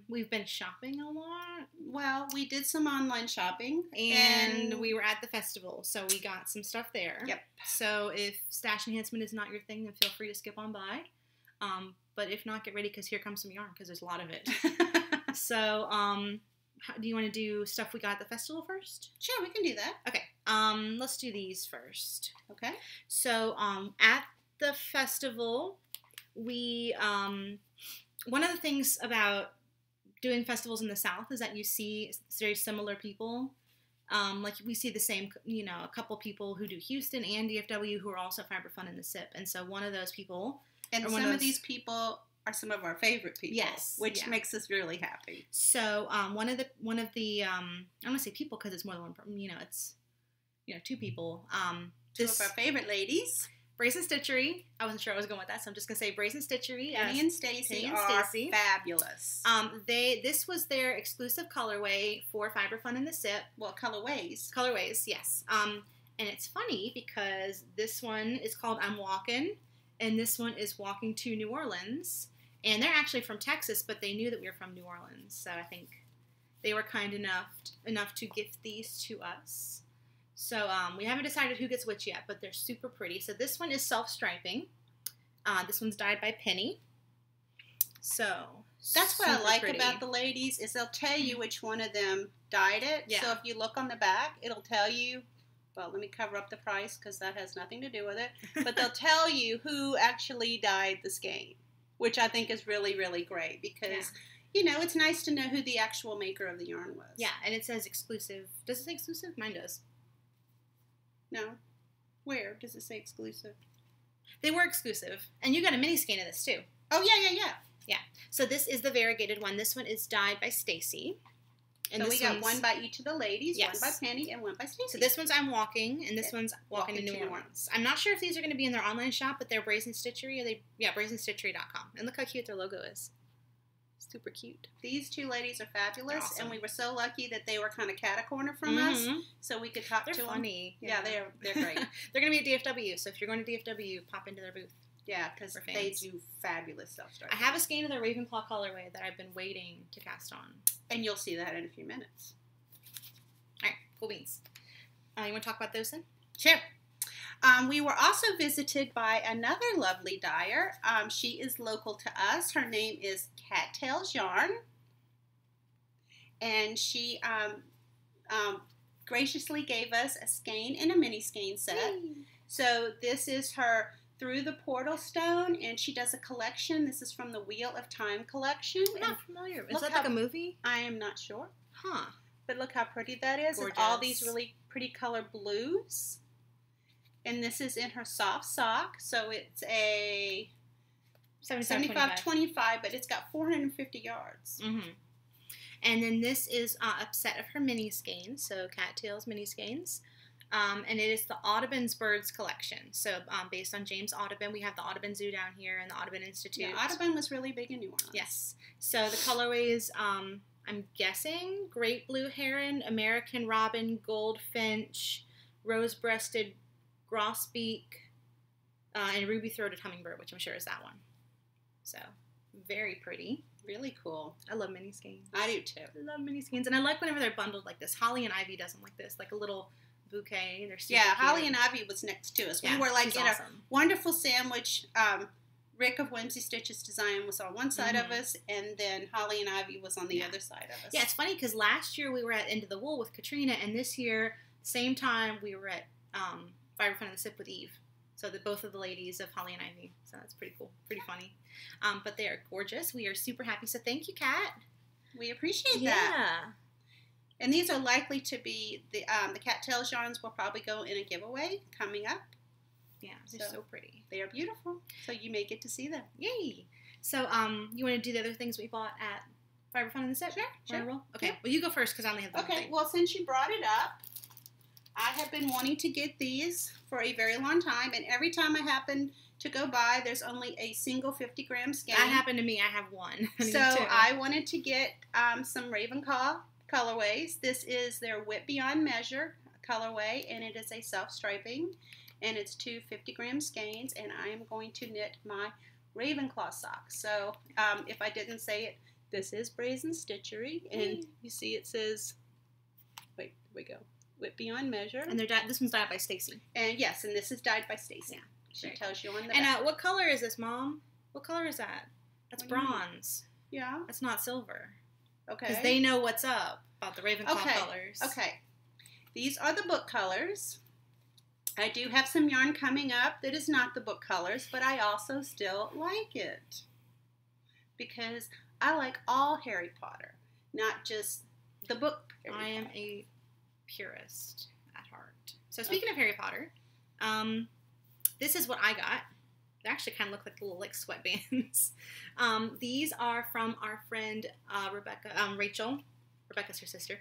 Speaker 2: We've been shopping a lot.
Speaker 1: Well, we did some online shopping.
Speaker 2: And we were at the festival, so we got some stuff there.
Speaker 1: Yep.
Speaker 2: So, if stash enhancement is not your thing, then feel free to skip on by. But if not, get ready, because here comes some yarn, because there's a lot of it. So, do you want to do stuff we got at the festival first?
Speaker 1: Sure, we can do that.
Speaker 2: Okay. Let's do these first.
Speaker 1: Okay.
Speaker 2: So, at the festival, we, one of the things about doing festivals in the South is that you see very similar people. Like we see the same, a couple people who do Houston and DFW who are also Fiber Fun in the SIP. And so one of those people.
Speaker 1: And some of these people are some of our favorite people.
Speaker 2: Yes,
Speaker 1: which makes us really happy.
Speaker 2: So one of the I don't want to say people because it's more than one. It's two people.
Speaker 1: Two of our favorite ladies.
Speaker 2: Brazen Stitchery. I wasn't sure I was going with that, so I'm just going to say Brazen Stitchery.
Speaker 1: Penny and Stacy are fabulous.
Speaker 2: This was their exclusive colorway for Fiber Fun in the Sip.
Speaker 1: Well, colorways.
Speaker 2: Colorways, yes. And it's funny because this one is called I'm Walkin', and this one is Walking to New Orleans. And they're actually from Texas, but they knew that we were from New Orleans, so I think they were kind enough to gift these to us. So we haven't decided who gets which yet, but they're super pretty. So this one is self-striping. This one's dyed by Penny. So
Speaker 1: that's what I like about the ladies is they'll tell you which one of them dyed it. Yeah. So if you look on the back, it'll tell you. Well, let me cover up the price because that has nothing to do with it. But they'll tell you who actually dyed the skein, which I think is really, really great because, it's nice to know who the actual maker of the yarn was.
Speaker 2: Yeah, and it says exclusive. Does it say exclusive? Mine does.
Speaker 1: No. Where does it say exclusive?
Speaker 2: They were exclusive. And you got a mini skein of this, too.
Speaker 1: Oh, yeah.
Speaker 2: Yeah. So this is the variegated one. This one is dyed by Stacy.
Speaker 1: And so we got one by each of the ladies, one by Penny, and one by Stacy.
Speaker 2: So this one's I'm Walking, and this one's Walking to New Orleans. I'm not sure if these are going to be in their online shop, but they're Brazen Stitchery. brazenstitchery.com. And look how cute their logo is. Super cute.
Speaker 1: These two ladies are fabulous, and we were so lucky that they were kind of cat-a-corner from us, so we could talk to them.
Speaker 2: They're funny.
Speaker 1: Yeah, they're great.
Speaker 2: They're going to be at DFW, so if you're going to DFW, pop into their booth.
Speaker 1: Yeah, because they do fabulous self-striping.
Speaker 2: I have a skein of their Ravenclaw colorway that I've been waiting to cast on.
Speaker 1: And you'll see that in a few minutes.
Speaker 2: All right, cool beans. You want to talk about those then?
Speaker 1: Sure. We were also visited by another lovely dyer. She is local to us. Her name is Cattails Yarn. And she graciously gave us a skein and a mini skein set. Yay. So this is her Through the Portal Stone, and she does a collection. This is from the Wheel of Time collection.
Speaker 2: I'm not familiar. Is that like a movie?
Speaker 1: I am not sure.
Speaker 2: Huh.
Speaker 1: But look how pretty that is. Gorgeous. And all these really pretty color blues. And this is in her soft sock. So it's a 75-25, but it's got 450 yards.
Speaker 2: Mm-hmm. And then this is a set of her mini skeins, so Cattails mini skeins. And it is the Audubon's Birds collection. So based on James Audubon, we have the Audubon Zoo down here and the Audubon Institute.
Speaker 1: Yeah, Audubon was really big in New Orleans.
Speaker 2: Yes. So the colorways, I'm guessing, Great Blue Heron, American Robin, Goldfinch, Rose-Breasted Grosbeak, and Ruby-Throated Hummingbird, which I'm sure is that one. So, very pretty.
Speaker 1: Really cool.
Speaker 2: I love mini skeins.
Speaker 1: I do too.
Speaker 2: I love mini skeins. And I like whenever they're bundled like this. Holly and Ivy does them like this, like a little bouquet. They're super cute.
Speaker 1: Holly and Ivy was next to us. We were like in a wonderful sandwich. Rick of Whimsy Stitches Design was on one side of us, and then Holly and Ivy was on the other side of us.
Speaker 2: Yeah, it's funny because last year we were at Into the Wool with Katrina, and this year, same time, we were at Fiber Fun in the Sip with Eve. So both of the ladies of Holly and Ivy. So that's pretty cool. Pretty funny. But they are gorgeous. We are super happy. So thank you, Kat.
Speaker 1: We appreciate that. And these are likely to be, the Cattails yarns will probably go in a giveaway coming up.
Speaker 2: Yeah, they're so pretty.
Speaker 1: They are beautiful. So you may get to see them.
Speaker 2: Yay. So you want to do the other things we bought at Fiber Fun in the Sip?
Speaker 1: Sure.
Speaker 2: Okay.
Speaker 1: Yeah.
Speaker 2: Well, you go first because I only have one thing.
Speaker 1: Well, since you brought it up, I have been wanting to get these for a very long time, and every time I happen to go by, there's only a single 50-gram skein.
Speaker 2: That happened to me. I have one.
Speaker 1: So I wanted to get some Ravenclaw colorways. This is their Whip Beyond Measure colorway, and it is a self-striping, and it's two 50-gram skeins, and I am going to knit my Ravenclaw socks. So if I didn't say it, this is Brazen Stitchery, and you see it says, wait, here we go. Whip Beyond Measure.
Speaker 2: And this one's dyed by Stacy.
Speaker 1: And yes, and this is dyed by Stacy.
Speaker 2: Yeah.
Speaker 1: She tells you on the
Speaker 2: back.
Speaker 1: And
Speaker 2: what color is this, Mom? What color is that? That's bronze.
Speaker 1: Yeah.
Speaker 2: That's not silver.
Speaker 1: Okay.
Speaker 2: Because they know what's up about the Ravenclaw colors.
Speaker 1: Okay. These are the book colors. I do have some yarn coming up that is not the book colors, but I also still like it. Because I like all Harry Potter, not just the book Harry Potter.
Speaker 2: I am a purist at heart. So speaking of Harry Potter, this is what I got. They actually kind of look like little like sweatbands. These are from our friend Rachel. Rebecca's her sister.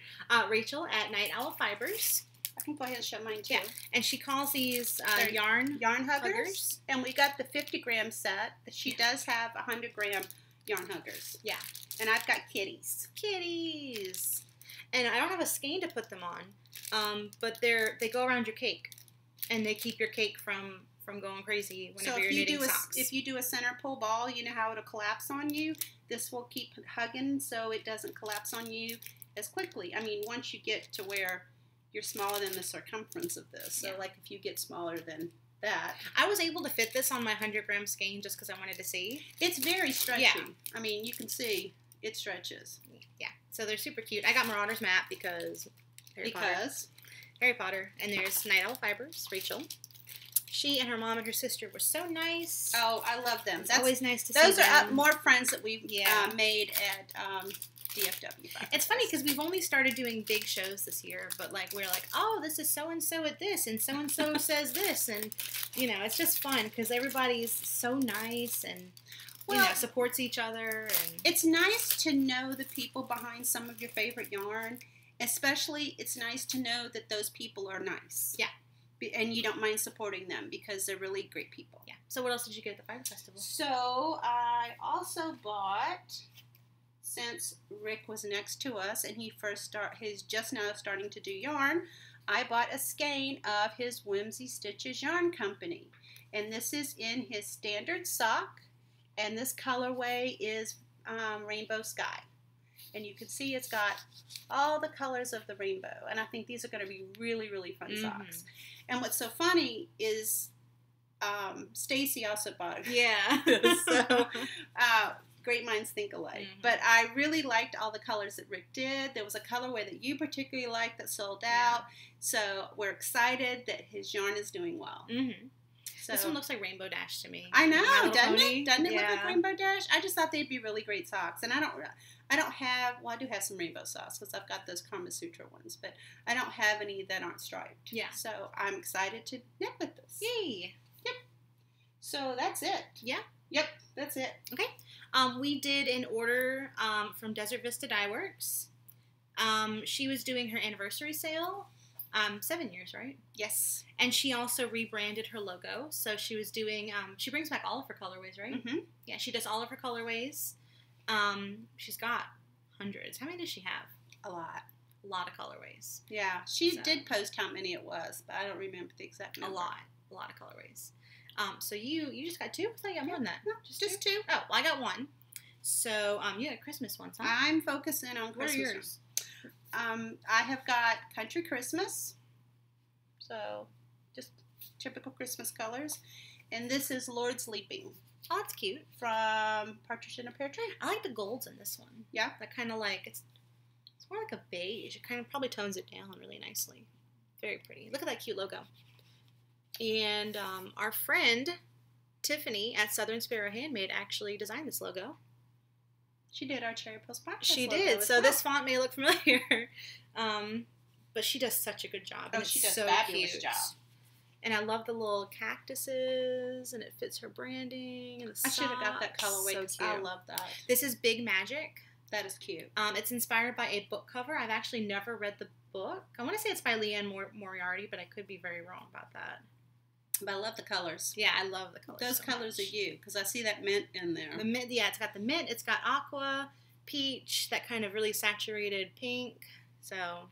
Speaker 2: Rachel at Night Owl Fibers.
Speaker 1: I can go ahead and show mine too.
Speaker 2: Yeah, and she calls these
Speaker 1: yarn huggers. And we got the 50-gram set. She does have 100-gram yarn huggers.
Speaker 2: Yeah.
Speaker 1: And I've got kitties.
Speaker 2: Kitties. And I don't have a skein to put them on, but they go around your cake, and they keep your cake from going crazy whenever you're knitting socks.
Speaker 1: If you do a center pull ball, you know how it'll collapse on you. This will keep hugging so it doesn't collapse on you as quickly. I mean, once you get to where you're smaller than the circumference of this. So, like, if you get smaller than that.
Speaker 2: I was able to fit this on my 100-gram skein just because I wanted to see.
Speaker 1: It's very stretchy.
Speaker 2: Yeah.
Speaker 1: I mean, you can see it stretches.
Speaker 2: Yeah. So they're super cute. I got Marauder's map because Harry Potter. And there's Night Owl Fibers, Rachel. She and her mom and her sister were so nice.
Speaker 1: Oh, I love them.
Speaker 2: That's always nice to see them.
Speaker 1: Those are more friends that we've made at DFW.
Speaker 2: It's funny because we've only started doing big shows this year, but like we're like, oh, this is so and so at this, and so says this, and you know, it's just fun because everybody's so nice and you know, supports each other. And
Speaker 1: it's nice to know the people behind some of your favorite yarn. Especially, it's nice to know that those people are nice.
Speaker 2: Yeah.
Speaker 1: And you don't mind supporting them because they're really great people.
Speaker 2: Yeah. So what else did you get at the Fiber Festival?
Speaker 1: So I also bought, since Rick was next to us and he's just now starting to do yarn, I bought a skein of his Whimsy Stitches Yarn Company. And this is in his standard sock, and this colorway is Rainbow Sky. And you can see it's got all the colors of the rainbow. And I think these are going to be really, really fun socks. And what's so funny is Stacy also bought it.
Speaker 2: Yeah.
Speaker 1: So great minds think alike. But I really liked all the colors that Rick did. There was a colorway that you particularly liked that sold out. So we're excited that his yarn is doing well. So,
Speaker 2: this one looks like Rainbow Dash to me.
Speaker 1: I know, doesn't it? Doesn't it look like Rainbow Dash? I just thought they'd be really great socks. And I do have some rainbow socks because I've got those Kama Sutra ones, but I don't have any that aren't striped.
Speaker 2: Yeah.
Speaker 1: So I'm excited to knit with this.
Speaker 2: Yay.
Speaker 1: Yep. So that's it.
Speaker 2: Yeah.
Speaker 1: Yep, that's it.
Speaker 2: Okay. We did an order from Desert Vista Dyeworks. She was doing her anniversary sale. 7 years, right?
Speaker 1: Yes.
Speaker 2: And she also rebranded her logo. So she was doing, she brings back all of her colorways, right? Yeah, she does all of her colorways. She's got hundreds. How many does she have?
Speaker 1: A lot.
Speaker 2: A lot of colorways.
Speaker 1: Yeah. She did post how many it was, but I don't remember the exact number.
Speaker 2: A lot of colorways. So you just got two? I thought you got more than that.
Speaker 1: No, just two.
Speaker 2: Oh, well, I got one. So, you got Christmas ones, huh?
Speaker 1: I'm focusing on Christmas.
Speaker 2: What are yours?
Speaker 1: I have got Country Christmas, so just typical Christmas colors, and this is Lord's Leaping.
Speaker 2: Oh, that's cute.
Speaker 1: From Partridge in a Pear Tree.
Speaker 2: I like the golds in this one.
Speaker 1: Yeah.
Speaker 2: That kind of like, it's more like a beige. It kind of probably tones it down really nicely. Very pretty. Look at that cute logo. And our friend Tiffany at Southern Sparrow Handmade actually designed this logo.
Speaker 1: She did our Cherry Post podcast.
Speaker 2: She did. So this font may look familiar. But she does such a good job.
Speaker 1: Oh, she does a fabulous job.
Speaker 2: And I love the little cactuses, and it fits her branding. And the socks.
Speaker 1: I should have got that colorway because I love that.
Speaker 2: This is Big Magic.
Speaker 1: That is cute.
Speaker 2: It's inspired by a book cover. I've actually never read the book. I want to say it's by Leanne Moriarty, but I could be very wrong about that.
Speaker 1: But I love the colors.
Speaker 2: Yeah, I love the colors.
Speaker 1: Those colors are you, because I see that mint in there.
Speaker 2: The mint, yeah, it's got the mint. It's got aqua, peach, that kind of really saturated pink. So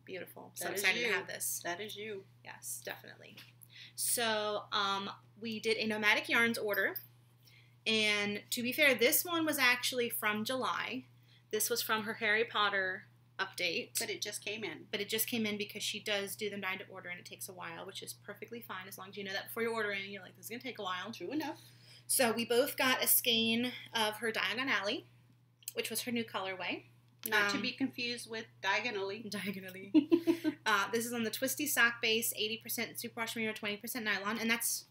Speaker 2: beautiful. So excited to have this.
Speaker 1: That is you.
Speaker 2: Yes, definitely. So we did a Nomadic Yarns order. And to be fair, this one was actually from July. This was from her Harry Potter update.
Speaker 1: But it just came in.
Speaker 2: But it just came in because she does do them dyed to order, and it takes a while, which is perfectly fine as long as you know that before you order in. You're like, this is going to take a while.
Speaker 1: True enough.
Speaker 2: So we both got a skein of her Diagon Alley, which was her new colorway.
Speaker 1: Not to be confused with Diagonally.
Speaker 2: Diagonally. This is on the Twisty Sock base, 80% superwash merino, 20% nylon, and that's,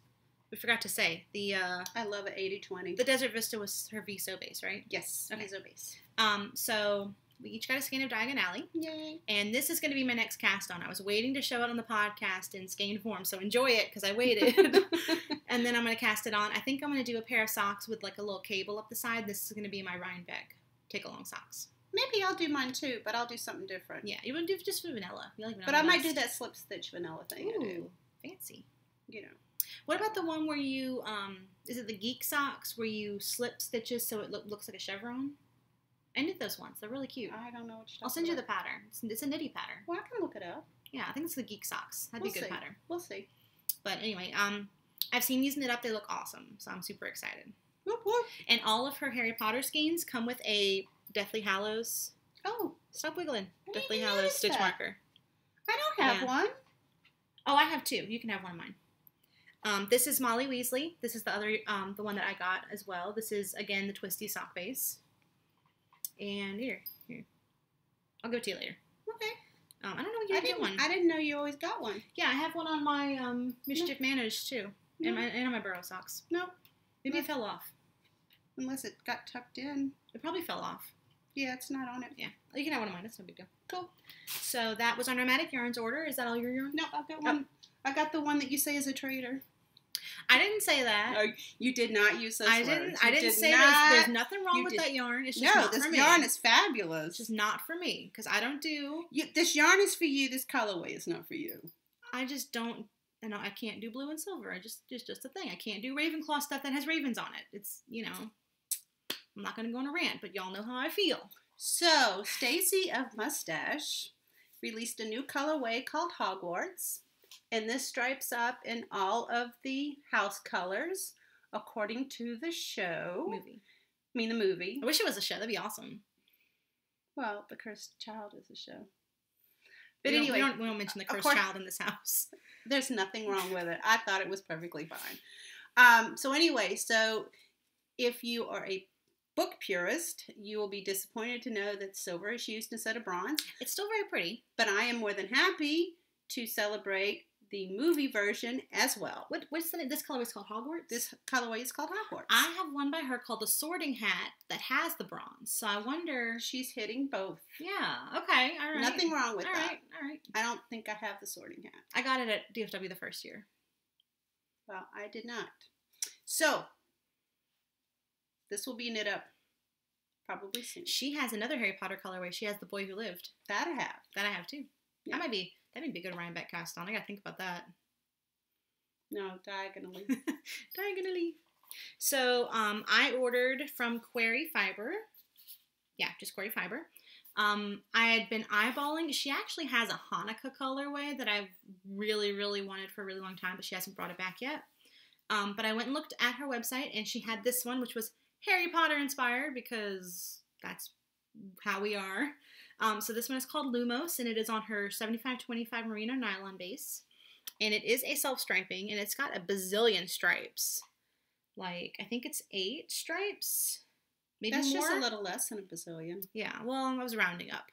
Speaker 2: we forgot to say, the
Speaker 1: I love it, 80-20.
Speaker 2: The Desert Vista was her Viso base, right?
Speaker 1: Yes,
Speaker 2: okay.
Speaker 1: Viso base.
Speaker 2: So We each got a skein of Diagon Alley.
Speaker 1: Yay.
Speaker 2: And this is going to be my next cast on. I was waiting to show it on the podcast in skein form, so enjoy it because I waited. And then I'm going to cast it on. I think I'm going to do a pair of socks with like a little cable up the side. This is going to be my Rhinebeck take-along socks.
Speaker 1: Maybe I'll do mine too, but I'll do something different.
Speaker 2: Yeah, you would do just for vanilla. You like vanilla?
Speaker 1: But I might do that slip stitch vanilla thing.
Speaker 2: Ooh,
Speaker 1: I do.
Speaker 2: Fancy.
Speaker 1: You know.
Speaker 2: What about the one where you, is it the Geek socks where you slip stitches so it looks like a chevron? I knit those ones. They're really cute.
Speaker 1: I don't know what you're talking
Speaker 2: I'll send you the
Speaker 1: about.
Speaker 2: pattern. It's a nitty pattern.
Speaker 1: Well, I can look it up.
Speaker 2: Yeah, I think it's the Geek socks. That'd be a good pattern.
Speaker 1: We'll see.
Speaker 2: But anyway, I've seen these knit up. They look awesome, so I'm super excited.
Speaker 1: Whoop, whoop.
Speaker 2: And all of her Harry Potter skeins come with a Deathly Hallows.
Speaker 1: Oh,
Speaker 2: Stop wiggling.
Speaker 1: I didn't
Speaker 2: Deathly
Speaker 1: even
Speaker 2: Hallows
Speaker 1: notice
Speaker 2: stitch
Speaker 1: that.
Speaker 2: marker.
Speaker 1: I don't have
Speaker 2: Yeah.
Speaker 1: one.
Speaker 2: Oh, I have two. You can have one of mine. This is Molly Weasley. This is the other, the one that I got as well. This is, again, the twisty sock base. And here. I'll give it to you later.
Speaker 1: Okay.
Speaker 2: I don't know when you get one.
Speaker 1: I didn't know you always got one.
Speaker 2: Yeah, I have one on my Mischief Managed, too.
Speaker 1: No.
Speaker 2: And on my Burrow socks.
Speaker 1: No.
Speaker 2: Maybe
Speaker 1: No.
Speaker 2: it fell off.
Speaker 1: Unless it got tucked in.
Speaker 2: It probably fell off.
Speaker 1: Yeah, it's not on it.
Speaker 2: Yeah. You can have one of mine. That's no big deal.
Speaker 1: Cool.
Speaker 2: So that was our Nomadic Yarns order. Is that all your yarn?
Speaker 1: No, I've got one. I got the one that you say is a traitor.
Speaker 2: I didn't say that.
Speaker 1: No, you did not use those words.
Speaker 2: I didn't say there's nothing wrong with that yarn. It's just
Speaker 1: No,
Speaker 2: not
Speaker 1: this
Speaker 2: for me.
Speaker 1: yarn is fabulous.
Speaker 2: It's just not for me because I don't do.
Speaker 1: This yarn is for you. This colorway is not for you.
Speaker 2: I just don't. I can't do blue and silver. It's just a thing. I can't do Ravenclaw stuff that has ravens on it. It's I'm not going to go on a rant, but y'all know how I feel.
Speaker 1: So Stacy of Mustache released a new colorway called Hogwarts. And this stripes up in all of the house colors, according to the show. The movie.
Speaker 2: I wish it was a show. That'd be awesome.
Speaker 1: Well, The Cursed Child is a show. But
Speaker 2: we
Speaker 1: anyway,
Speaker 2: don't mention the cursed child in this house.
Speaker 1: There's nothing wrong with it. I thought it was perfectly fine. So if you are a book purist, you will be disappointed to know that silver is used instead of bronze.
Speaker 2: It's still very pretty.
Speaker 1: But I am more than happy to celebrate the movie version as well.
Speaker 2: What's this colorway is called Hogwarts?
Speaker 1: This colorway is called Hogwarts.
Speaker 2: I have one by her called the Sorting Hat that has the bronze. So I wonder.
Speaker 1: She's hitting both.
Speaker 2: Yeah. Okay. All right.
Speaker 1: Nothing wrong with that.
Speaker 2: All right.
Speaker 1: I don't think I have the Sorting Hat.
Speaker 2: I got it at DFW the first year.
Speaker 1: Well, I did not. So this will be knit up probably soon.
Speaker 2: She has another Harry Potter colorway. She has The Boy Who Lived.
Speaker 1: That I have.
Speaker 2: That I have too.
Speaker 1: Yeah.
Speaker 2: That'd be a good Rhinebeck cast on. I gotta think about that.
Speaker 1: No, diagonally.
Speaker 2: Diagonally. So I ordered from Query Fiber. Yeah, just Query Fiber. I had been eyeballing. She actually has a Hanukkah colorway that I've really, really wanted for a really long time, but she hasn't brought it back yet. But I went and looked at her website, and she had this one, which was Harry Potter inspired, because that's how we are. So this one is called Lumos, and it is on her 75-25 merino nylon base. And it is a self-striping, and it's got a bazillion stripes. Like, I think it's 8 stripes. Maybe
Speaker 1: That's
Speaker 2: more.
Speaker 1: just a little less than a bazillion.
Speaker 2: Yeah, well, I was rounding up.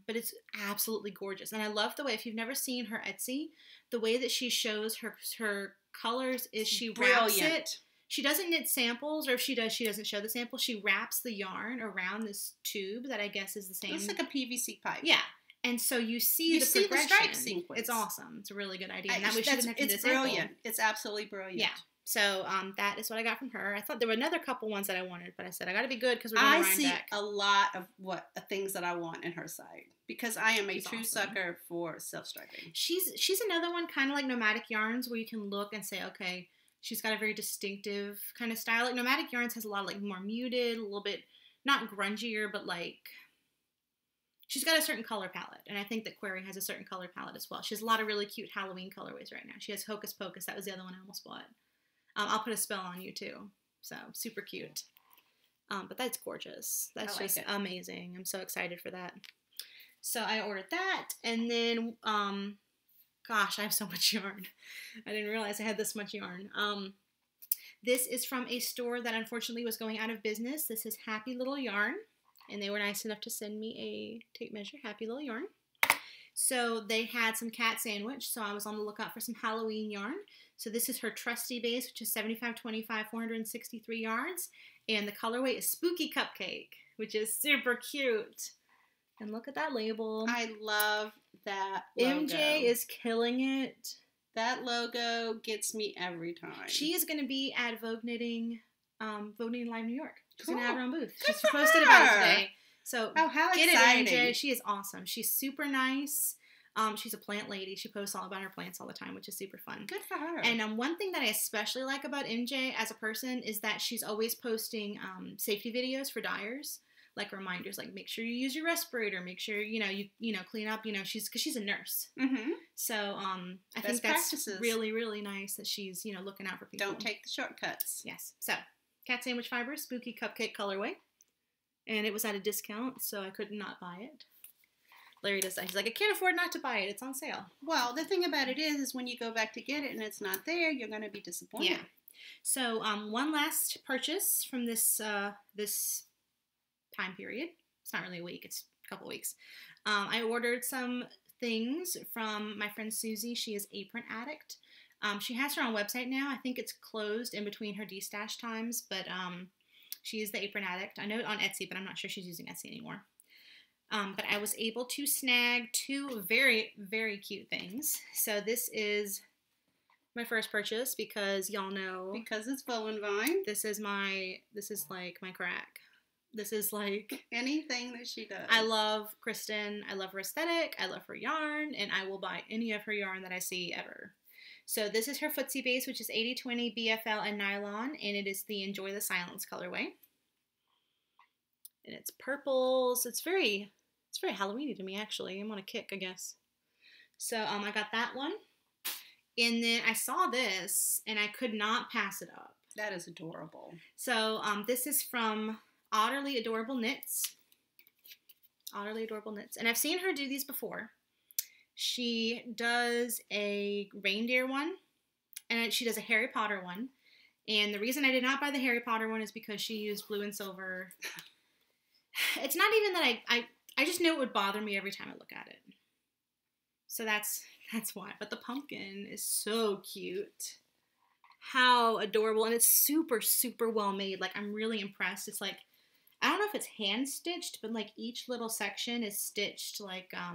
Speaker 2: But it's absolutely gorgeous. And I love the way, if you've never seen her Etsy, the way that she shows her colors is she wraps it. She doesn't knit samples, or if she does, she doesn't show the sample. She wraps the yarn around this tube that I guess is the same.
Speaker 1: It's like a PVC pipe.
Speaker 2: Yeah. And so you see the progression.
Speaker 1: The stripe sequence.
Speaker 2: It's awesome. It's a really good idea. And that way she doesn't have to knit a
Speaker 1: It's
Speaker 2: sample.
Speaker 1: brilliant. It's absolutely brilliant.
Speaker 2: Yeah. So that is what I got from her. I thought there were another couple ones that I wanted, but I said I got to be good because we're going to
Speaker 1: I see
Speaker 2: back.
Speaker 1: a lot of things that I want in her site because I am a true
Speaker 2: awesome.
Speaker 1: sucker for self-striping.
Speaker 2: She's another one kind of like Nomadic Yarns where you can look and say, okay, she's got a very distinctive kind of style. Like Nomadic Yarns has a lot of like more muted, a little bit not grungier, but like she's got a certain color palette, and I think that Query has a certain color palette as well. She has a lot of really cute Halloween colorways right now. She has Hocus Pocus. That was the other one I almost bought. I'll put a spell on you too. So super cute. But that's gorgeous. That's just amazing. I'm so excited for that. So I ordered that, and then gosh, I have so much yarn. I didn't realize I had this much yarn. This is from a store that unfortunately was going out of business. This is Happy Little Yarn, and they were nice enough to send me a tape measure, Happy Little Yarn. So they had some cat sandwich, so I was on the lookout for some Halloween yarn. So this is her trusty base, which is 7525, 463 yards. And the colorway is Spooky Cupcake, which is super cute. And look at that label.
Speaker 1: I love that logo.
Speaker 2: MJ is killing it.
Speaker 1: That logo gets me every time.
Speaker 2: She is going to be at Vogue Knitting Live New York. She's
Speaker 1: Cool.
Speaker 2: going to have her own booth.
Speaker 1: Good
Speaker 2: She
Speaker 1: for
Speaker 2: posted
Speaker 1: her.
Speaker 2: about it today. So
Speaker 1: how
Speaker 2: get
Speaker 1: exciting.
Speaker 2: it, MJ. She is awesome. She's super nice. She's a plant lady. She posts all about her plants all the time, which is super fun.
Speaker 1: Good for her.
Speaker 2: And one thing that I especially like about MJ as a person is that she's always posting safety videos for dyers, like reminders, like make sure you use your respirator, make sure you clean up. Because she's a nurse.
Speaker 1: Mm-hmm.
Speaker 2: So I think that's really, really nice that she's looking out for people.
Speaker 1: Don't take the shortcuts.
Speaker 2: Yes. So cat sandwich fibers, Spooky Cupcake colorway, and it was at a discount, so I could not buy it. Larry does that. He's like, I can't afford not to buy it. It's on sale.
Speaker 1: Well, the thing about it is when you go back to get it and it's not there, you're going to be disappointed.
Speaker 2: Yeah. So one last purchase from this this time period. It's not really a week. It's a couple weeks. I ordered some things from my friend Susie. She is Apron Addict. She has her own website now. I think it's closed in between her de-stash times, but she is the Apron Addict. I know it on Etsy, but I'm not sure she's using Etsy anymore. But I was able to snag two very, very cute things. So this is my first purchase because y'all know.
Speaker 1: Because it's Vine.
Speaker 2: This is like my crack. This is like.
Speaker 1: Anything that she does.
Speaker 2: I love Kristen. I love her aesthetic. I love her yarn. And I will buy any of her yarn that I see ever. So this is her footsie base, which is 80/20 BFL and nylon. And it is the Enjoy the Silence colorway. And it's purples. It's very Halloween-y to me, actually. I'm on a kick, I guess. So I got that one. And then I saw this, and I could not pass it up.
Speaker 1: That is adorable.
Speaker 2: So this is from Otterly Adorable Knits. Otterly Adorable Knits. And I've seen her do these before. She does a reindeer one, and she does a Harry Potter one. And the reason I did not buy the Harry Potter one is because she used blue and silver. It's not even that I just knew it would bother me every time I look at it. So that's why. But the pumpkin is so cute. How adorable. And it's super, super well made. Like, I'm really impressed. It's like, I don't know if it's hand stitched, but like each little section is stitched like, I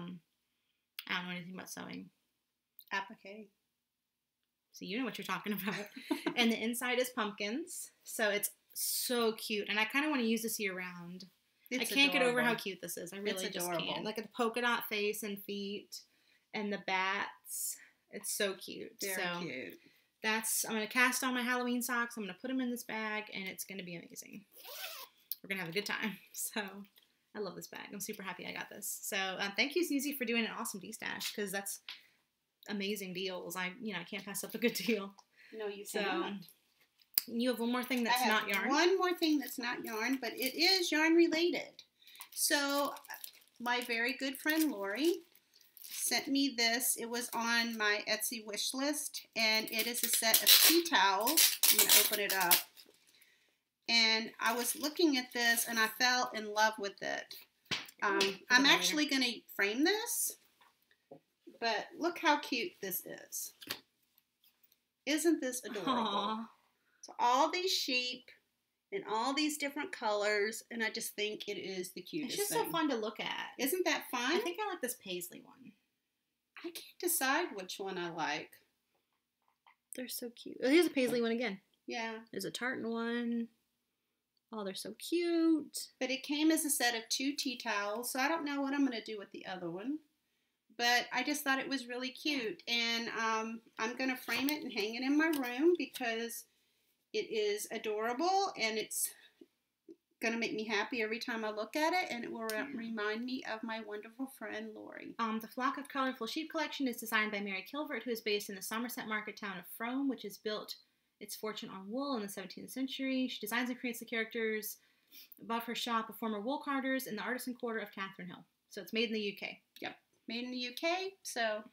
Speaker 2: don't know anything about sewing.
Speaker 1: Applique.
Speaker 2: So you know what you're talking about. And the inside is pumpkins. So it's so cute. And I kind of want to use this year round. I can't get over how cute this is. I really just can't. Like a polka dot face and feet and the bats. It's so cute.
Speaker 1: Very cute.
Speaker 2: I'm going to cast on my Halloween socks. I'm going to put them in this bag and it's going to be amazing. We're going to have a good time. So I love this bag. I'm super happy I got this. So thank you, Susie, for doing an awesome de-stash because that's amazing deals. I can't pass up a good deal.
Speaker 1: No, you cannot.
Speaker 2: You have one more thing that's not yarn?
Speaker 1: One more thing that's not yarn, but it is yarn related. So my very good friend Lori sent me this. It was on my Etsy wish list, and it is a set of tea towels. I'm going to open it up. And I was looking at this, and I fell in love with it. I'm actually going to frame this, but look how cute this is. Isn't this adorable?
Speaker 2: Aww.
Speaker 1: So all these sheep in all these different colors, and I just think it is the cutest
Speaker 2: It's just
Speaker 1: thing.
Speaker 2: so fun to look at.
Speaker 1: Isn't that fun?
Speaker 2: I think I like this paisley one.
Speaker 1: I can't decide which one I like.
Speaker 2: They're so cute. Oh, here's a paisley one again.
Speaker 1: Yeah.
Speaker 2: There's a tartan one. Oh, they're so cute.
Speaker 1: But it came as a set of 2 tea towels, so I don't know what I'm going to do with the other one. But I just thought it was really cute, and I'm going to frame it and hang it in my room because it is adorable, and it's going to make me happy every time I look at it, and it will remind me of my wonderful friend, Lori.
Speaker 2: The Flock of Colorful Sheep collection is designed by Mary Kilvert, who is based in the Somerset market town of Frome, which has built its fortune on wool in the 17th century. She designs and creates the characters above her shop of former wool carders in the artisan quarter of Catherine Hill. So it's made in the UK.
Speaker 1: Yep, made in the UK, so...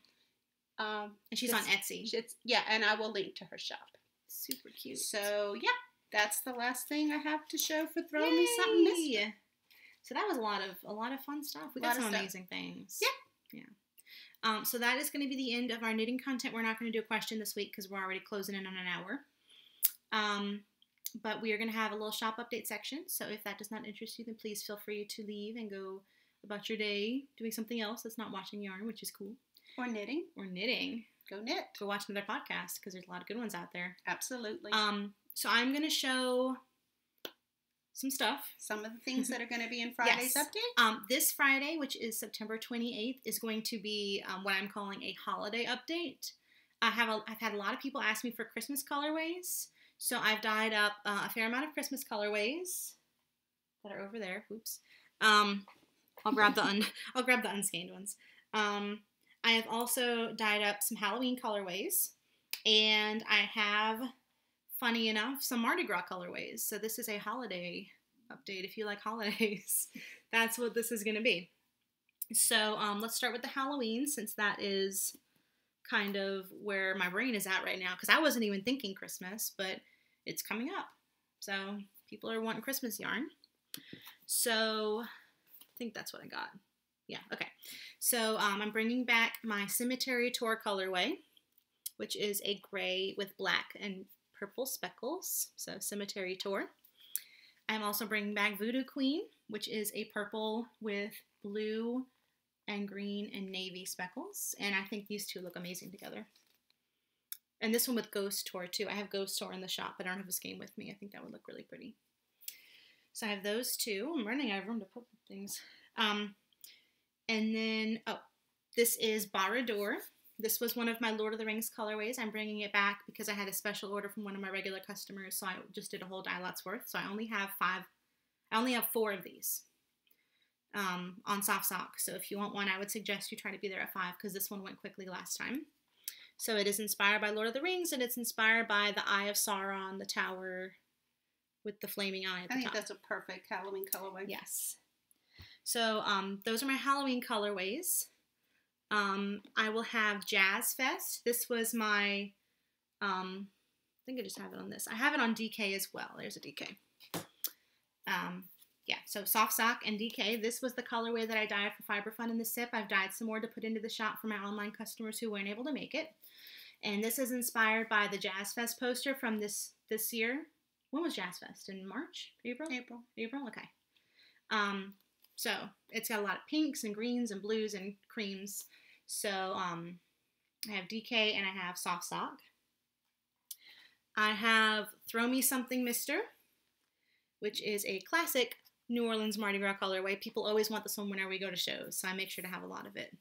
Speaker 2: and she's on Etsy.
Speaker 1: Yeah, and I will link to her shop.
Speaker 2: Super cute.
Speaker 1: So, yeah, that's the last thing I have to show for Throw Me Something Mystic.
Speaker 2: So that was a lot of fun stuff. We got some amazing things.
Speaker 1: Yeah.
Speaker 2: So that is going to be the end of our knitting content. We're not going to do a question this week because we're already closing in on an hour. But we are going to have a little shop update section. So if that does not interest you, then please feel free to leave and go about your day doing something else that's not watching yarn, which is cool.
Speaker 1: Or knitting.
Speaker 2: Go knit. Go watch another podcast because there's a lot of good ones out there.
Speaker 1: Absolutely.
Speaker 2: So I'm going to show some stuff.
Speaker 1: Some of the things that are going to be in Friday's update.
Speaker 2: This Friday, which is September 28th, is going to be what I'm calling a holiday update. I've had a lot of people ask me for Christmas colorways, so I've dyed up a fair amount of Christmas colorways that are over there. Oops. I'll grab the unscanned ones. I have also dyed up some Halloween colorways, and I have, funny enough, some Mardi Gras colorways. So this is a holiday update. If you like holidays, that's what this is going to be. So let's start with the Halloween, since that is kind of where my brain is at right now, because I wasn't even thinking Christmas, but it's coming up. So people are wanting Christmas yarn. So I think that's what I got. Yeah, okay. So I'm bringing back my Cemetery Tour colorway, which is a gray with black and purple speckles. So Cemetery Tour. I'm also bringing back Voodoo Queen, which is a purple with blue and green and navy speckles. And I think these two look amazing together. And this one with Ghost Tour too. I have Ghost Tour in the shop, but I don't have a skein with me. I think that would look really pretty. So I have those two. I'm running out of room to put things. And then, this is Barad-dûr. This was one of my Lord of the Rings colorways. I'm bringing it back because I had a special order from one of my regular customers, so I just did a whole dye lot's worth. So I only have 4 of these on soft sock. So if you want one, I would suggest you try to be there at 5 because this one went quickly last time. So it is inspired by Lord of the Rings, and it's inspired by the Eye of Sauron, the tower with the flaming eye at the top.
Speaker 1: I think that's a perfect Halloween colorway.
Speaker 2: Yes. So those are my Halloween colorways. I will have Jazz Fest. This was my, I think I just have it on this. I have it on DK as well. There's a DK. Yeah, so soft sock and DK. This was the colorway that I dyed for Fiber Fun in the SIP. I've dyed some more to put into the shop for my online customers who weren't able to make it. And this is inspired by the Jazz Fest poster from this year. When was Jazz Fest? In March? April? April? Okay. So it's got a lot of pinks and greens and blues and creams. So I have DK and I have soft sock. I have Throw Me Something Mister, which is a classic New Orleans Mardi Gras colorway. People always want this one whenever we go to shows, so I make sure to have a lot of it.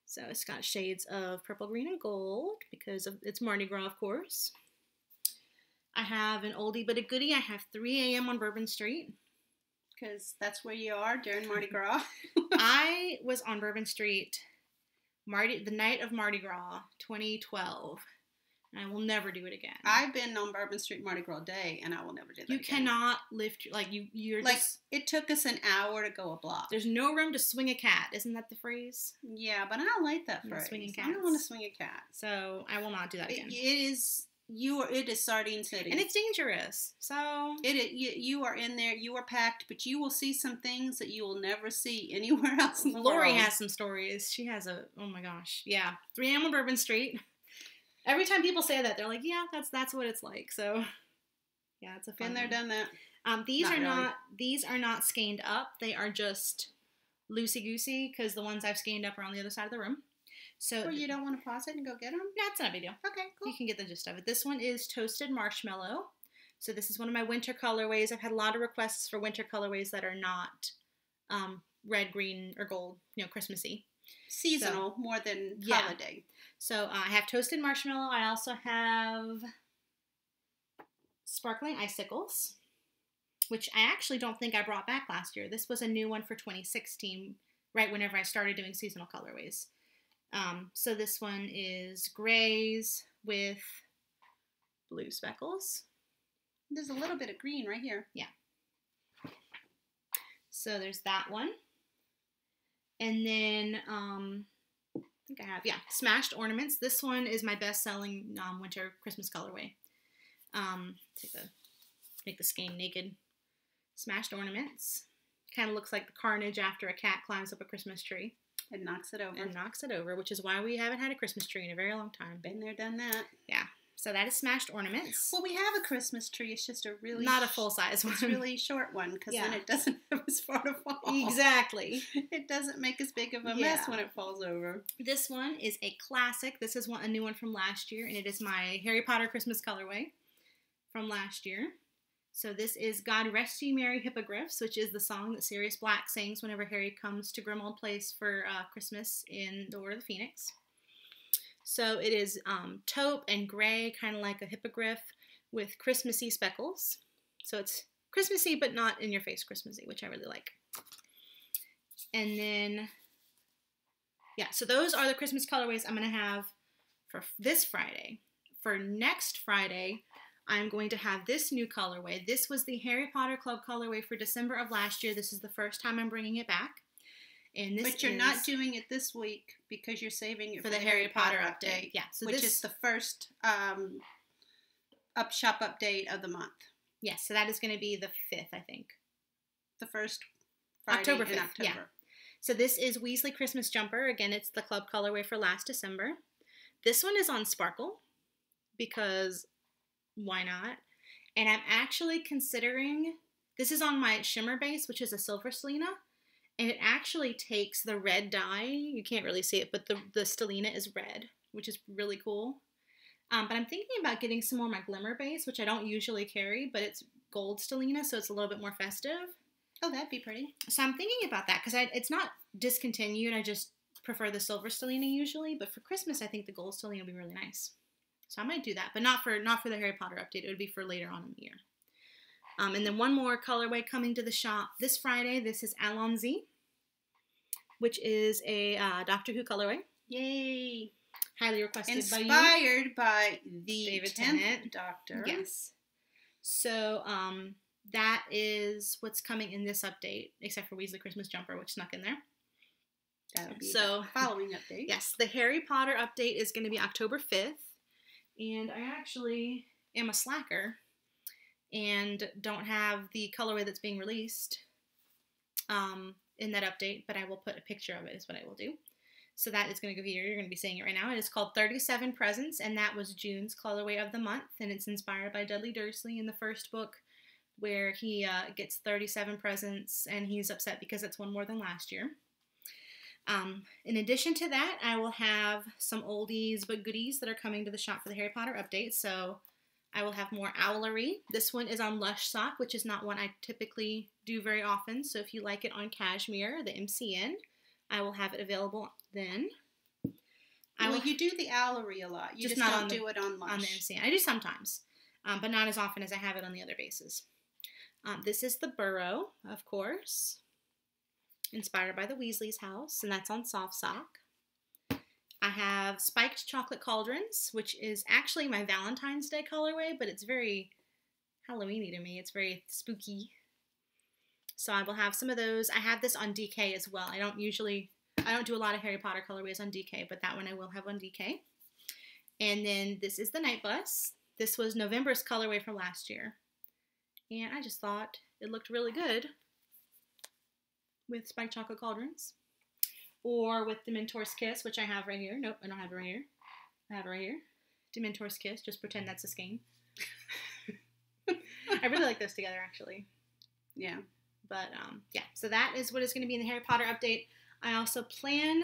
Speaker 2: So it's got shades of purple, green, and gold because it's Mardi Gras, of course. I have an oldie but a goodie. I have 3 a.m. on Bourbon Street.
Speaker 1: Because that's where you are during Mardi Gras.
Speaker 2: I was on Bourbon Street the night of Mardi Gras 2012. And I will never do it again.
Speaker 1: I've been on Bourbon Street Mardi Gras Day, and I will never do that again.
Speaker 2: You cannot lift, you're
Speaker 1: like,
Speaker 2: just...
Speaker 1: it took us an hour to go a block.
Speaker 2: There's no room to swing a cat. Isn't that the phrase?
Speaker 1: Yeah, but I don't like that phrase.
Speaker 2: Swinging cats.
Speaker 1: I don't want to swing a cat.
Speaker 2: So I will not do that again.
Speaker 1: It is sardine city.
Speaker 2: And it's dangerous. So...
Speaker 1: You are in there, you are packed, but you will see some things that you will never see anywhere else in the world.
Speaker 2: Lori has some stories. She has oh my gosh. Yeah. 3 a.m. on Bourbon Street. Every time people say that, they're like, yeah, that's what it's like. So, yeah, it's a fun
Speaker 1: Been there,
Speaker 2: one.
Speaker 1: done that.
Speaker 2: These are not skeined up. They are just loosey-goosey because the ones I've skeined up are on the other side of the room. So
Speaker 1: you don't want to pause it and go get them?
Speaker 2: No, it's not a big deal.
Speaker 1: Okay, cool.
Speaker 2: You can get the gist of it. This one is Toasted Marshmallow. So this is one of my winter colorways. I've had a lot of requests for winter colorways that are not red, green, or gold, Christmassy.
Speaker 1: Seasonal more than holiday.
Speaker 2: So I have Toasted Marshmallow. I also have Sparkling Icicles, which I actually don't think I brought back last year. This was a new one for 2016, right whenever I started doing seasonal colorways. So this one is grays with blue speckles.
Speaker 1: There's a little bit of green right here.
Speaker 2: Yeah. So there's that one. And then, I think I have, Smashed Ornaments. This one is my best-selling winter Christmas colorway. Make the skein naked. Smashed Ornaments. Kind of looks like the carnage after a cat climbs up a Christmas tree.
Speaker 1: It knocks it over.
Speaker 2: And knocks it over, which is why we haven't had a Christmas tree in a very long time.
Speaker 1: Been there, done that.
Speaker 2: Yeah. So that is Smashed Ornaments.
Speaker 1: Well, we have a Christmas tree. It's just a really...
Speaker 2: Not a full-size one.
Speaker 1: It's a really short one, because then it doesn't have as far to fall.
Speaker 2: Exactly.
Speaker 1: It doesn't make as big of a mess when it falls over.
Speaker 2: This one is a classic. This is a new one from last year, and it is my Harry Potter Christmas colorway from last year. So this is God Rest Ye Merry Hippogriffs, which is the song that Sirius Black sings whenever Harry comes to Grimmauld Place for Christmas in The Order of the Phoenix. So it is taupe and gray, kind of like a hippogriff, with Christmassy speckles. So it's Christmassy, but not in your face Christmassy, which I really like. And then, so those are the Christmas colorways I'm going to have for this Friday. For next Friday, I'm going to have this new colorway. This was the Harry Potter Club colorway for December of last year. This is the first time I'm bringing it back. And this
Speaker 1: but you're not doing it this week because you're saving it
Speaker 2: for the Harry Potter update. Yeah,
Speaker 1: so which is the first shop update of the month.
Speaker 2: Yes, so that is going to be the 5th, I think.
Speaker 1: The first Friday
Speaker 2: October 5th,
Speaker 1: in October.
Speaker 2: Yeah. So this is Weasley Christmas Jumper. Again, it's the club colorway for last December. This one is on Sparkle because why not? And I'm actually considering, this is on my shimmer base, which is a silver Stellina. And it actually takes the red dye. You can't really see it, but the Stellina is red, which is really cool. But I'm thinking about getting some more of my Glimmer base, which I don't usually carry, but it's gold Stellina, so it's a little bit more festive.
Speaker 1: Oh, that'd be pretty.
Speaker 2: So I'm thinking about that, because it's not discontinued. I just prefer the silver Stellina usually, but for Christmas, I think the gold Stellina would be really nice. So I might do that, but not for the Harry Potter update. It would be for later on in the year. And then one more colorway coming to the shop this Friday. This is Allons-y, which is a Doctor Who colorway.
Speaker 1: Yay!
Speaker 2: Highly requested
Speaker 1: Inspired by the
Speaker 2: David
Speaker 1: 10th
Speaker 2: Tennant.
Speaker 1: Doctor.
Speaker 2: Yes. So that is what's coming in this update, except for Weasley Christmas Jumper, which snuck in there.
Speaker 1: That'll be the following update.
Speaker 2: Yes, the Harry Potter update is going to be October 5th. And I actually am a slacker and don't have the colorway that's being released in that update, but I will put a picture of it is what I will do. So that is going to go here. You're going to be seeing it right now. It is called 37 Presents, and that was June's colorway of the month, and it's inspired by Dudley Dursley in the first book, where he gets 37 presents, and he's upset because it's one more than last year. In addition to that, I will have some oldies but goodies that are coming to the shop for the Harry Potter update. So I will have more Owlery. This one is on Lush Sock, which is not one I typically do very often. So if you like it on Cashmere, the MCN, I will have it available then.
Speaker 1: You do the Owlery a lot. You just don't do it on Lush.
Speaker 2: On the MCN. I do sometimes, but not as often as I have it on the other bases. This is the Burrow, of course, inspired by the Weasley's house, and that's on Soft Sock. I have Spiked Chocolate Cauldrons, which is actually my Valentine's Day colorway, but it's very Halloween-y to me. It's very spooky. So I will have some of those. I have this on DK as well. I don't do a lot of Harry Potter colorways on DK, but that one I will have on DK. And then this is the Night Bus. This was November's colorway from last year. And I just thought it looked really good with Spiked Chocolate Cauldrons. Or with Dementor's Kiss, which I have right here. Nope, I don't have it right here. I have it right here. Dementor's Kiss. Just pretend that's a skein. I really like those together, actually.
Speaker 1: Yeah.
Speaker 2: But, yeah. So that is what is going to be in the Harry Potter update. I also plan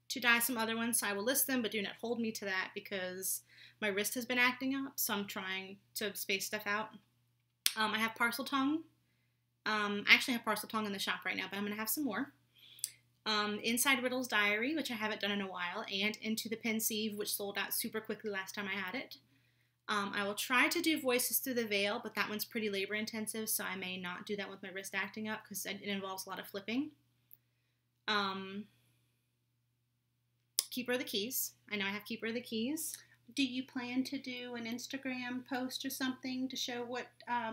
Speaker 2: to dye some other ones, so I will list them, but do not hold me to that because my wrist has been acting up, so I'm trying to space stuff out. I have Parcel Tongue. I actually have Parcel Tongue in the shop right now, but I'm going to have some more. Inside Riddle's Diary, which I haven't done in a while, and Into the Pensieve, which sold out super quickly last time I had it. I will try to do Voices Through the Veil, but that one's pretty labor intensive, so I may not do that with my wrist acting up because it involves a lot of flipping. Keeper of the Keys. I know I have Keeper of the Keys.
Speaker 1: Do you plan to do an Instagram post or something to show what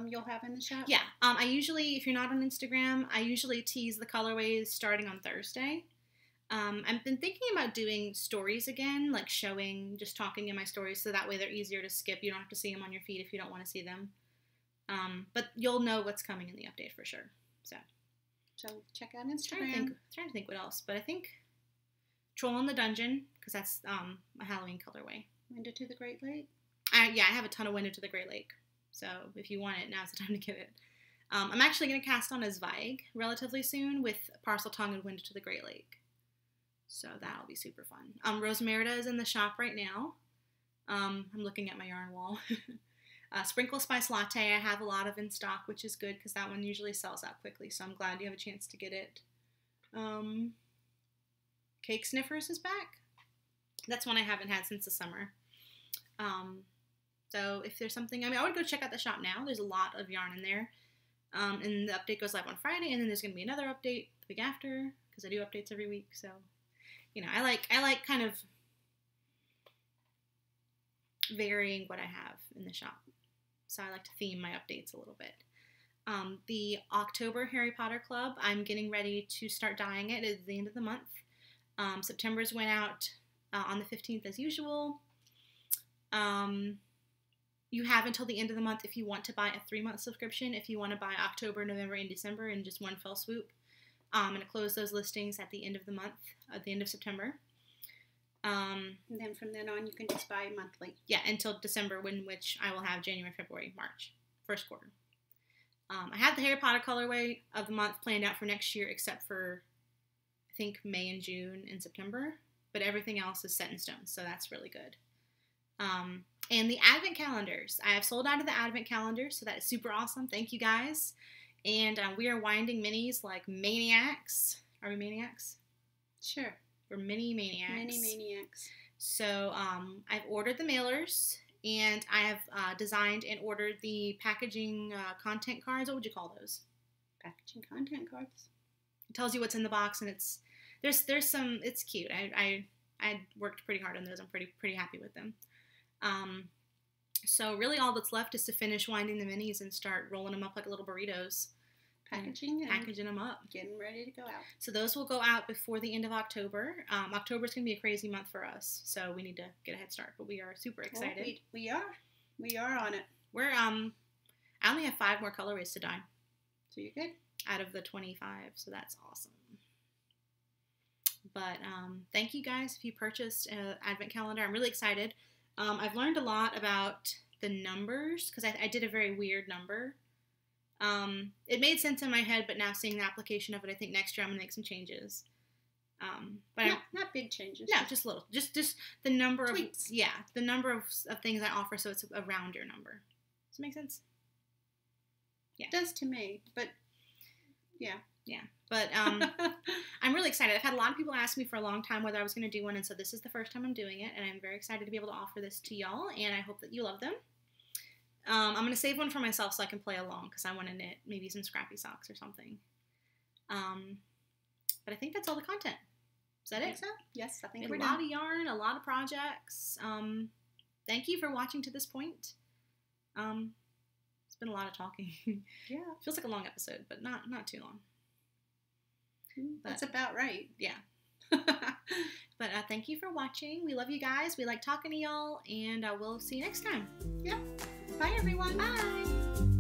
Speaker 1: you'll have in the shop?
Speaker 2: Yeah. I usually, if you're not on Instagram, I usually tease the colorways starting on Thursday. I've been thinking about doing stories again, like just talking in my stories, so that way they're easier to skip. You don't have to see them on your feed if you don't want to see them. But you'll know what's coming in the update for sure. So
Speaker 1: check out Instagram.
Speaker 2: Trying to think what else, but I think Troll in the Dungeon, because that's a Halloween colorway.
Speaker 1: Window to the Great Lake?
Speaker 2: Yeah, I have a ton of Window to the Great Lake. So if you want it, now's the time to get it. I'm actually going to cast on a Zweig relatively soon with Parcel Tongue and Window to the Great Lake. So that'll be super fun. Rosemerida is in the shop right now. I'm looking at my yarn wall. Sprinkle Spice Latte I have a lot of in stock, which is good because that one usually sells out quickly. So I'm glad you have a chance to get it. Cake Sniffers is back. That's one I haven't had since the summer. So if there's something, I would go check out the shop now. There's a lot of yarn in there. And the update goes live on Friday, and then there's going to be another update the week after, because I do updates every week. So, I like kind of varying what I have in the shop. So I like to theme my updates a little bit. The October Harry Potter Club, I'm getting ready to start dyeing it at the end of the month. September's went out on the 15th as usual. You have until the end of the month if you want to buy a 3-month subscription, if you want to buy October, November, and December in just one fell swoop. I'm going to close those listings at the end of the month, at the end of September.
Speaker 1: And then from then on, you can just buy monthly.
Speaker 2: Yeah, until December, in which I will have January, February, March, first quarter. I have the Harry Potter colorway of the month planned out for next year, except for, I think, May and June and September. But everything else is set in stone, so that's really good. And the advent calendars. I have sold out of the advent calendars, so that is super awesome. Thank you, guys. And we are winding minis like maniacs. Are we maniacs?
Speaker 1: Sure.
Speaker 2: We're mini maniacs.
Speaker 1: Mini maniacs.
Speaker 2: So I've ordered the mailers, and I have designed and ordered the packaging content cards. What would you call those?
Speaker 1: Packaging content cards.
Speaker 2: It tells you what's in the box, and there's some. It's cute. I worked pretty hard on those. I'm pretty happy with them. So really all that's left is to finish winding the minis and start rolling them up like little burritos.
Speaker 1: Packaging
Speaker 2: them up.
Speaker 1: Getting ready to go out.
Speaker 2: So those will go out before the end of October. October's going to be a crazy month for us, so we need to get a head start, but we are super excited.
Speaker 1: Well, we are on it.
Speaker 2: We're, I only have 5 more colorways to dye.
Speaker 1: So you're good?
Speaker 2: Out of the 25, so that's awesome. But thank you guys if you purchased an advent calendar. I'm really excited. I've learned a lot about the numbers because I did a very weird number. It made sense in my head, but now seeing the application of it, I think next year I'm going to make some changes. But
Speaker 1: not big changes.
Speaker 2: No, just little. Just the number
Speaker 1: tweaks.
Speaker 2: The number of things I offer, so it's a rounder number. Does it make sense? Yeah.
Speaker 1: It does to me, but yeah.
Speaker 2: Yeah. But I'm really excited. I've had a lot of people ask me for a long time whether I was going to do one, and so this is the first time I'm doing it, and I'm very excited to be able to offer this to y'all, and I hope that you love them. I'm going to save one for myself so I can play along, because I want to knit maybe some scrappy socks or something. But I think that's all the content. Is that it?
Speaker 1: So? Yes, I think
Speaker 2: we're done. A lot of yarn, a lot of projects. Thank you for watching to this point. It's been a lot of talking.
Speaker 1: Yeah.
Speaker 2: Feels like a long episode, but not too long.
Speaker 1: That's about right.
Speaker 2: Yeah. But thank you for watching. We love you guys. We like talking to y'all, and we'll see you next time.
Speaker 1: Yep. Bye, everyone.
Speaker 2: Bye.